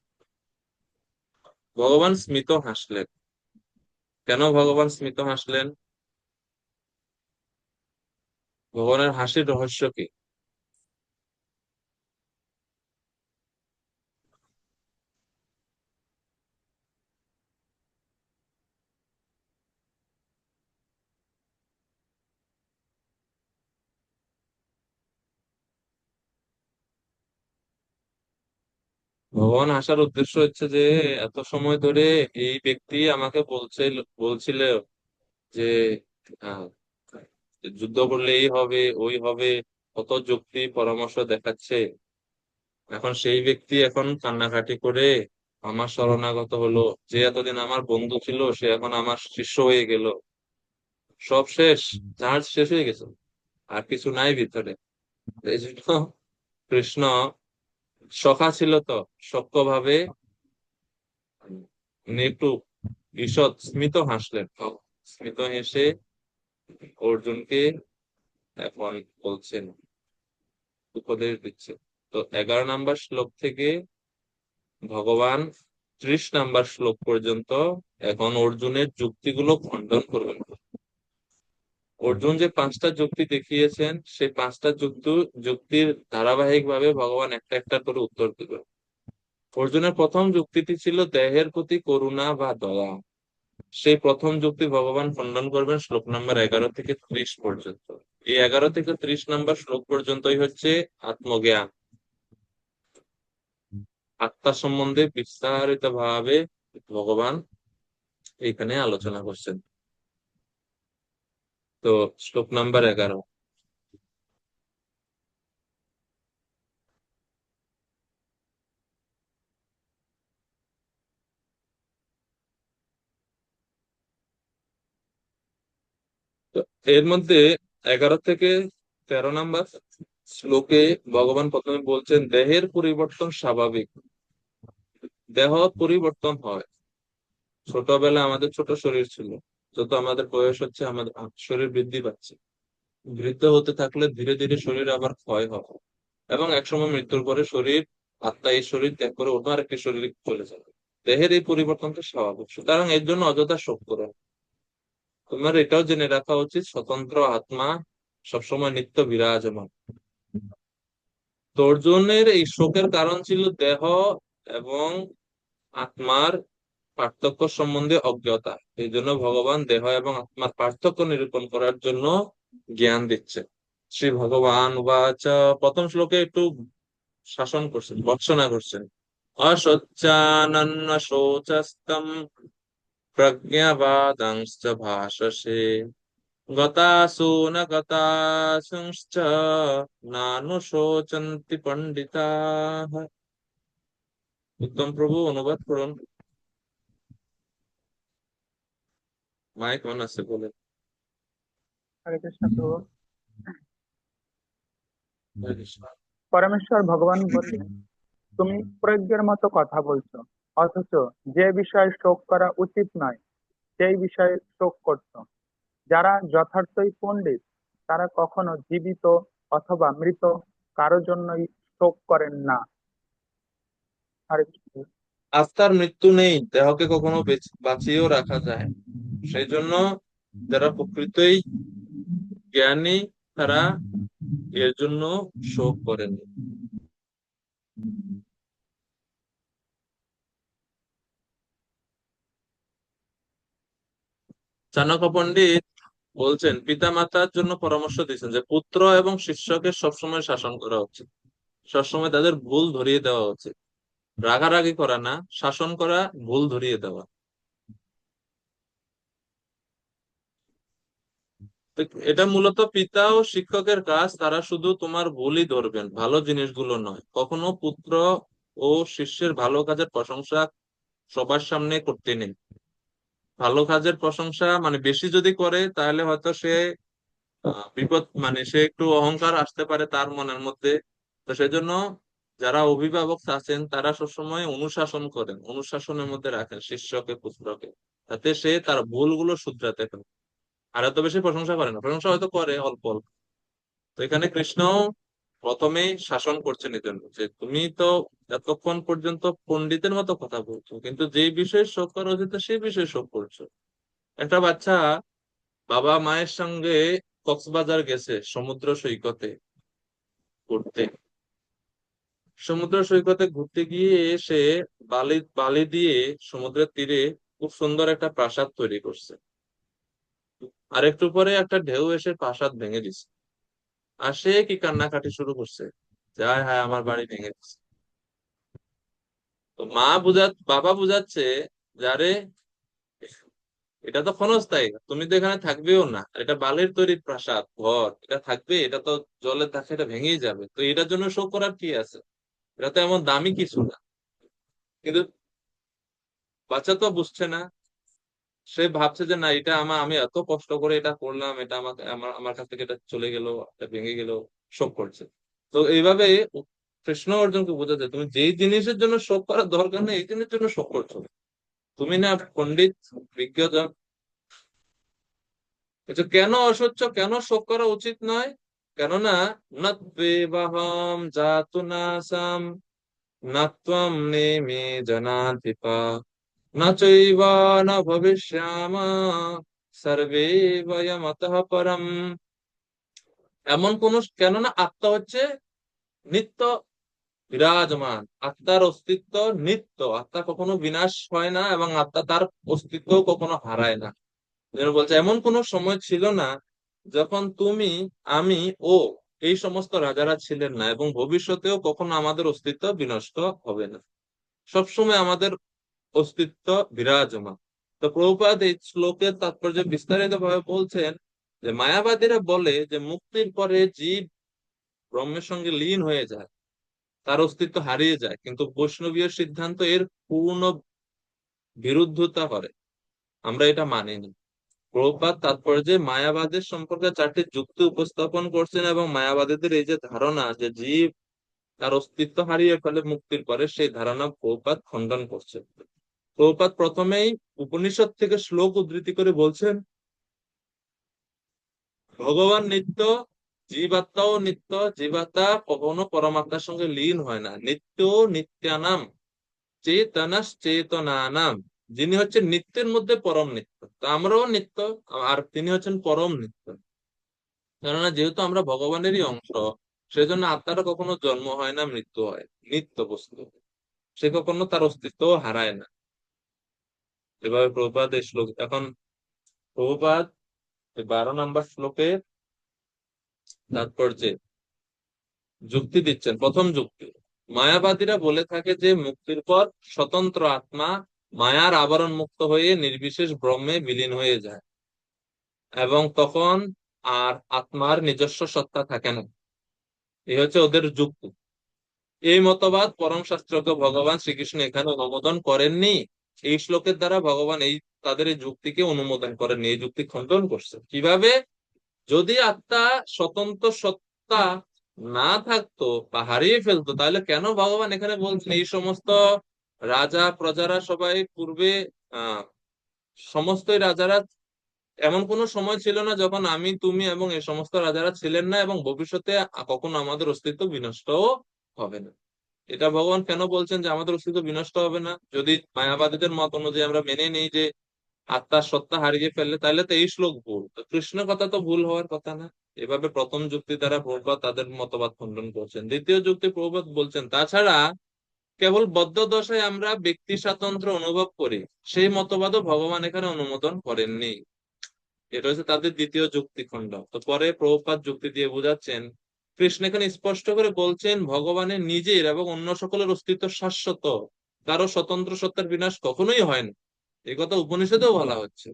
ভগবান স্মিত হাসলেন। কেন ভগবান স্মিত হাসলেন? ভগবানের হাসির রহস্য কি? ভগবান আসার উদ্দেশ্য হচ্ছে যে এত সময় ধরে এই ব্যক্তি আমাকে বলছিল যে আহ, যুদ্ধ করলে এই হবে ওই হবে, কত যুক্তি পরামর্শ দেখাচ্ছে। এখন সেই ব্যক্তি এখন কান্নাকাটি করে আমার শরণাগত হলো। যে এতদিন আমার বন্ধু ছিল সে এখন আমার শিষ্য হয়ে গেল। সব শেষ, চার্জ শেষ হয়ে গেছে, আর কিছু নাই ভিতরে। এই জন্য কৃষ্ণ সখা ছিল তো, সখ্য ভাবে একটু ঈষৎ স্মিত হাসলেন। স্মিত হেসে অর্জুনকে এখন বলছেন, উপদেশ দিচ্ছে। তো 11 নম্বর শ্লোক থেকে ভগবান 30 নম্বর শ্লোক পর্যন্ত এখন অর্জুনের যুক্তিগুলো খণ্ডন করবেন। অর্জুন যে 5টা যুক্তি দেখিয়েছেন, সেই 5টা যুক্তির ধারাবাহিক ভাবে ভগবান একটা একটা করে উত্তর দিবেন। অর্জুনের প্রথম যুক্তিটি ছিল দেহের প্রতি করুণা বা দয়া। সেই প্রথম যুক্তি ভগবান খণ্ডন করবেন শ্লোক নাম্বার 11 থেকে 30 পর্যন্ত। এই 11 থেকে 30 নম্বর শ্লোক পর্যন্তই হচ্ছে আত্মজ্ঞান, আত্মা সম্বন্ধে বিস্তারিত ভাবে ভগবান এখানে আলোচনা করছেন। তো শ্লোক নাম্বার 11, তো এর মধ্যে 11 থেকে 13 নম্বর শ্লোকে ভগবান প্রথমে বলছেন দেহের পরিবর্তন স্বাভাবিক। দেহ পরিবর্তন হয়। ছোটবেলায় আমাদের ছোট শরীর ছিল, যত আমাদের বয়স হচ্ছে আমাদের শরীর বৃদ্ধি পাচ্ছে। বৃদ্ধ হতে থাকলে ধীরে ধীরে শরীর আবার ক্ষয় হবে, এবং একসময় মৃত্যুর পরে আত্মা এই শরীর ত্যাগ করে অন্য আরেকটি শরীরে চলে যাবে। দেহের এই পরিবর্তনটা স্বাভাবিক, সুতরাং এর জন্য অযথা শোক করো না। তোমার এটাও জেনে রাখা উচিত স্বতন্ত্র আত্মা সবসময় নিত্য বিরাজমান। তো অর্জুনের এই শোকের কারণ ছিল দেহ এবং আত্মার পার্থক্য সম্বন্ধে অজ্ঞতা। এই জন্য ভগবান দেহ এবং আত্মার পার্থক্য নিরূপণ করার জন্য জ্ঞান দিচ্ছে। শ্রী ভগবান বাচ, প্রথম শ্লোকে একটু শাসন করছেন, ভর্ৎসনা করছেন। অসচ্চানন্য শোচস্তম প্রজ্ঞাবাদাংশ্চ ভাষসে গতাসু ন গতাসুশ্চ নানুশোচন্তি পণ্ডিতাঃ। উত্তম প্রভু অনুবাদ করুন। মাইক অন আছে বলে। হরে কৃষ্ণ প্রভু। পরমেশ্বর ভগবান বললেন, তুমি প্রজ্ঞের মতো কথা বলছো, অথচ যে বিষয়ে শোক করা উচিত নয় সেই বিষয়ে শোক করছো। যারা যথার্থই পণ্ডিত তারা কখনো জীবিত অথবা মৃত কারো জন্যই শোক করেন না। হরে কৃষ্ণ। আত্মার মৃত্যু নেই, দেহকে কখনো বাঁচিয়েও রাখা যায় না। সেই জন্য যারা প্রকৃতই জ্ঞানী তারা এর জন্য শোক করেন। চাণক্য পণ্ডিত বলছেন, পিতা মাতার জন্য পরামর্শ দিয়েছেন যে পুত্র এবং শিষ্যকে সবসময় শাসন করা উচিত, সবসময় তাদের ভুল ধরিয়ে দেওয়া উচিত, রাগারাগি করা না, শাসন করা, ভুল ধরিয়ে দেওয়া। তো এটা মূলত পিতা ও শিক্ষকের কাজ, তারা শুধু তোমার ভুলই ধরবেন, ভালো জিনিসগুলো নয়। কখনো পুত্র ও শিষ্যের ভালো কাজের প্রশংসা সবার সামনে করতে নেই। ভালো কাজের প্রশংসা মানে বেশি যদি করে তাহলে হয়তো সে বিপদ, মানে সে একটু অহংকার আসতে পারে তার মনের মধ্যে। তো সেজন্য যারা অভিভাবক আছেন তারা সবসময় অনুশাসন করেন, অনুশাসনের মধ্যে রাখেন শিষ্যকে পুত্রকে, যাতে সে তার ভুলগুলো শুধরাতে পারে। আর এত বেশি প্রশংসা করে না, প্রশংসা হয়তো করে অল্প অল্প। তো এখানে কৃষ্ণ প্রথমেই শাসন করছেন এই জন্য যে তুমি তো এতক্ষণ পর্যন্ত পণ্ডিতের মতো কথা বলছো, কিন্তু যেই বিষয়ে শোক করা উচিত সেই বিষয়ে শোক করছো। একটা বাচ্চা বাবা মায়ের সঙ্গে কক্সবাজার গেছে সমুদ্র সৈকতে ঘুরতে। সমুদ্র সৈকতে ঘুরতে গিয়ে সে বালি বালি দিয়ে সমুদ্রের তীরে খুব সুন্দর একটা প্রাসাদ তৈরি করছে। আর একটু পরে একটা ঢেউ এসে প্রাসাদ ভেঙে দিছে। আর সে কি কান্নাকাটি শুরু করছে, যায় হ্যাঁ আমার বাড়ি ভেঙে দিচ্ছে। তো বাবা বুঝাচ্ছে, যারে এটা তো ক্ষণস্থায়ী, তুমি তো এখানে থাকবেও না, এটা বালির তৈরি প্রাসাদ ঘর, এটা থাকবে, এটা তো জলে থাকে, এটা ভেঙেই যাবে, তো এটার জন্য শোক করার কি আছে, এটা তো এমন দামি কিছু না। কিন্তু বাচ্চা তো বুঝছে না, সে ভাবছে যে না এটা আমি এত কষ্ট করে এটা করলাম, এটা আমাকে আমার আমার কাছ থেকে এটা চলে গেল, এটা ভেঙে গেল, শোক করছে। তো এইভাবে কৃষ্ণ অর্জুনকে বোঝাচ্ছে, তুমি যেই জিনিসের জন্য শোক করার দরকার নেই এই জিনিসের জন্য শোক করছো। তুমি না পণ্ডিত, বিজ্ঞজন, আচ্ছা কেন অসহ্য, কেন শোক করা উচিত নয়? কেননা নত্বেবাহম জাতু নাসাম নত্বম নেমে জনাধিপা ন চৈবা ন ভবিষ্যামা সর্বে বয়মতঃ পরম। এমন কোন, কেননা আত্মা হচ্ছে নিত্য বিরাজমান, আত্মার অস্তিত্ব নিত্য, আত্মা কখনো বিনাশ হয় না এবং আত্মা তার অস্তিত্ব কখনো হারায় না। যেন বলছে এমন কোন সময় ছিল না যখন তুমি, আমি ও এই সমস্ত রাজারা ছিলেন না, এবং ভবিষ্যতেও কখনো আমাদের অস্তিত্ব বিনষ্ট হবে না, সবসময় আমাদের অস্তিত্ব বিরাজমান। তো প্রভুপাদ এই শ্লোকের তাৎপর্য বিস্তারিত ভাবে বলছেন যে মায়াবাদীরা বলে যে মুক্তির পরে জীব ব্রহ্মের সঙ্গে লীন হয়ে যায়, তার অস্তিত্ব হারিয়ে যায়, কিন্তু বৈষ্ণবীয় সিদ্ধান্ত এর পূর্ণ বিরুদ্ধতা করে, আমরা এটা মানিনি। প্রভুপাদ তাৎপর্যে মায়াবাদের সম্পর্কে 4টি যুক্তি উপস্থাপন করছেন, এবং মায়াবাদীদের এই যে ধারণা যে জীব তার অস্তিত্ব হারিয়ে ফেলে মুক্তির পরে, সেই ধারণা প্রভুপাদ খণ্ডন করছেন। প্রভুপাদ প্রথমেই উপনিষদ থেকে শ্লোক উদ্ধৃতি করে বলছেন, ভগবান নিত্য, জীবাত্মাও নিত্য, জীবাত্মা কখনো পরমাত্মার সঙ্গে লীন হয় না। নিত্য নিত্যানাম চেতনাস চেতনানাম, যিনি হচ্ছেন নিত্যের মধ্যে পরম নিত্য, তো আমরাও নিত্য, আর তিনি হচ্ছেন পরম নিত্য। কেননা যেহেতু আমরা ভগবানেরই অংশ, সেজন্য আত্মার কখনো জন্ম হয় না, মৃত্যু হয়, নিত্য বস্তু, সে কখনো তার অস্তিত্ব হারায় না। এভাবে প্রভুপাদ এই শ্লোক, এখন প্রভুপাদ 12 নম্বর শ্লোকে তাৎপর্যে যুক্তি দিচ্ছেন। প্রথম যুক্তি, মায়াবাদীরা বলে থাকে যে মুক্তির পর স্বতন্ত্র আত্মা মায়ার আবরণ মুক্ত হয়ে নির্বিশেষ ব্রহ্মে বিলীন হয়ে যায়, এবং তখন আর আত্মার নিজস্ব সত্তা থাকে না। এই হচ্ছে ওদের যুক্তি। এই মতবাদ পরম শাস্ত্রকে ভগবান শ্রীকৃষ্ণ এখানে অনুমোদন করেননি। এই শ্লোকের দ্বারা ভগবান তাদের এই যুক্তিকে অনুমোদন করেননি, এই যুক্তি খণ্ডন করছে। কিভাবে? যদি আত্মা স্বতন্ত্র সত্তা না থাকতো বা হারিয়ে ফেলতো, তাহলে কেন ভগবান এখানে বলছেন এই সমস্ত রাজা প্রজারা সবাই পূর্বে, আহ সমস্তই রাজারা, এমন কোনো সময় ছিল না যখন আমি, তুমি এবং এই সমস্ত রাজারা ছিলেন না, এবং ভবিষ্যতে কখনো আমাদের অস্তিত্ব বিনষ্টও হবে না। এটা ভগবান কেন বলছেন যে আমাদের অস্তিত্ব বিনষ্ট হবে না? যদি মায়াবাদীদের মত অনুযায়ী আমরা মেনে নিই যে আত্মার সত্তা হারিয়ে ফেললে, তাহলে তো এই শ্লোক ভুল, তো কৃষ্ণের কথা তো ভুল হওয়ার কথা না। এভাবে প্রথম যুক্তি দ্বারা প্রভুপাদ তাদের মতবাদ খণ্ডন করছেন। দ্বিতীয় যুক্তি প্রভুপাদ বলছেন তাছাড়া কেবল বদ্ধ দশায় আমরা ব্যক্তি স্বাতন্ত্র্য অনুভব করি, সেই মতবাদও ভগবান এখানে অনুমোদন করেননি। এটা হচ্ছে তাদের দ্বিতীয় যুক্তি খণ্ড। তো পরে প্রভুপাদ যুক্তি দিয়ে বোঝাচ্ছেন, কৃষ্ণ এখানে স্পষ্ট করে বলছেন ভগবানের নিজের এবং অন্য সকলের অস্তিত্ব শাশ্বত, কারো স্বতন্ত্র সত্তার বিনাশ কখনোই হয় না। এই কথা উপনিষদেও বলা হচ্ছে।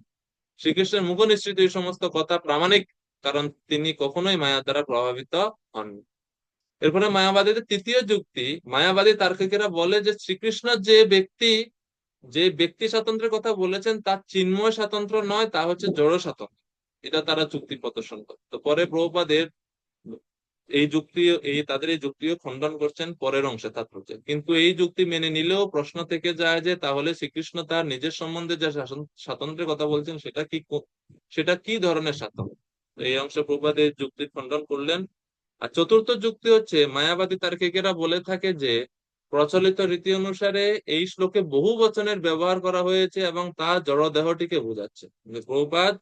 শ্রীকৃষ্ণের মুখ নিঃসৃত এই সমস্ত কথা প্রামাণিক, কারণ তিনি কখনোই মায়া দ্বারা প্রভাবিত হন। এরপরে মায়াবাদীদের তৃতীয় যুক্তি, মায়াবাদী তার্কিকেরা বলে যে শ্রীকৃষ্ণ যে ব্যক্তি স্বাতন্ত্র্যের কথা বলেছেন তা চিন্ময় স্বাতন্ত্র্য নয়, তা হচ্ছে জড় স্বাতন্ত্র্য। এটা তারা যুক্তি প্রদর্শন করে। তো পরে প্রভুপাদের তাদের এই যুক্তিও খণ্ডন করছেন পরের অংশে তাৎপর্য। কিন্তু এই যুক্তি মেনে নিলেও প্রশ্ন থেকে যায় যে তাহলে শ্রীকৃষ্ণ তার নিজের সম্বন্ধে যে স্বাতন্ত্র্যের কথা বলছেন সেটা কি ধরনের স্বাতন্ত্র্য? তো এই অংশে প্রভুপাদের যুক্তি খণ্ডন করলেন। আর চতুর্থ যুক্তি হচ্ছে, মায়াবাদী তার্কিকেরা বলে থাকে যে প্রচলিত রীতি অনুসারে এই শ্লোকে বহু বচনের ব্যবহার করা হয়েছে এবং তা জড়দেহটিকে বোঝাচ্ছে। কিন্তু প্রভুপাদ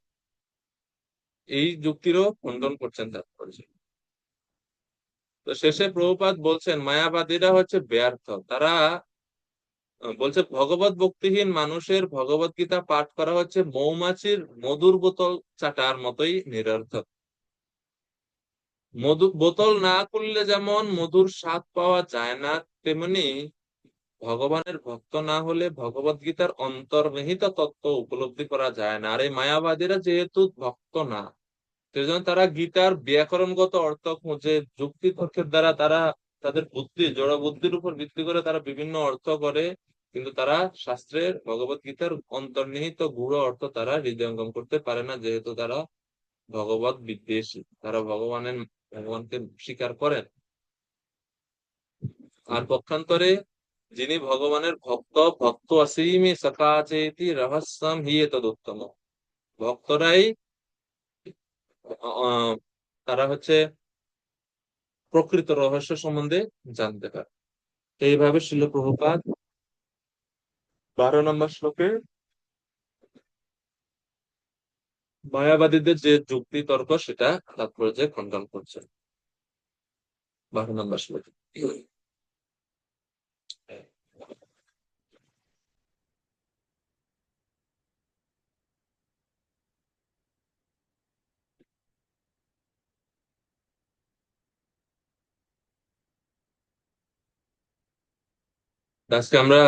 এই যুক্তিরও খণ্ডন করছেন তাৎপর্য। তো শেষে প্রভুপাদ বলছেন মায়াবাদীরা হচ্ছে ব্যর্থ। তারা বলছে ভগবত ভক্তিহীন মানুষের ভগবত গীতা পাঠ করা হচ্ছে মৌমাছির মধুর বোতল চাটার মতোই নিরর্থক। মধু বোতল না করলে যেমন মধুর স্বাদ পাওয়া যায় না, তেমনি ভগবানের ভক্ত না হলে ভগবত গীতার অন্তর্নিহিত তত্ত্ব উপলব্ধি করা যায় না। আর এই মায়াবাদীরা যেহেতু ভক্ত না, সেজন্য তারা গীতার ব্যাকরণগত অর্থ খুঁজে যুক্তি তর্কের দ্বারা তারা তাদের জড় বুদ্ধির উপর ভিত্তি করে তারা বিভিন্ন অর্থ করে, কিন্তু তারা শাস্ত্রের ভগবত গীতার অন্তর্নিহিত গূঢ় অর্থ তারা হৃদয়ঙ্গম করতে পারে না, যেহেতু তারা ভগবত বিদ্বেষী, তারা ভগবানকে স্বীকার করেন। আর পক্ষান্তরে যিনি ভগবানের ভক্ত, ভক্ত অসীমি সকাচেতি রহস্যম হি এতদুত্তম, ভক্তরাই আহ তারা হচ্ছে প্রকৃত রহস্য সম্বন্ধে জানতে পারে। এইভাবে শিল প্রভুপাদ 12 নম্বর শ্লোকে মায়াবাদীদের যে যুক্তি তর্ক সেটা তাৎপর্যে খণ্ডন করছে 12 নম্বর শ্লোকে। আজকে আমরা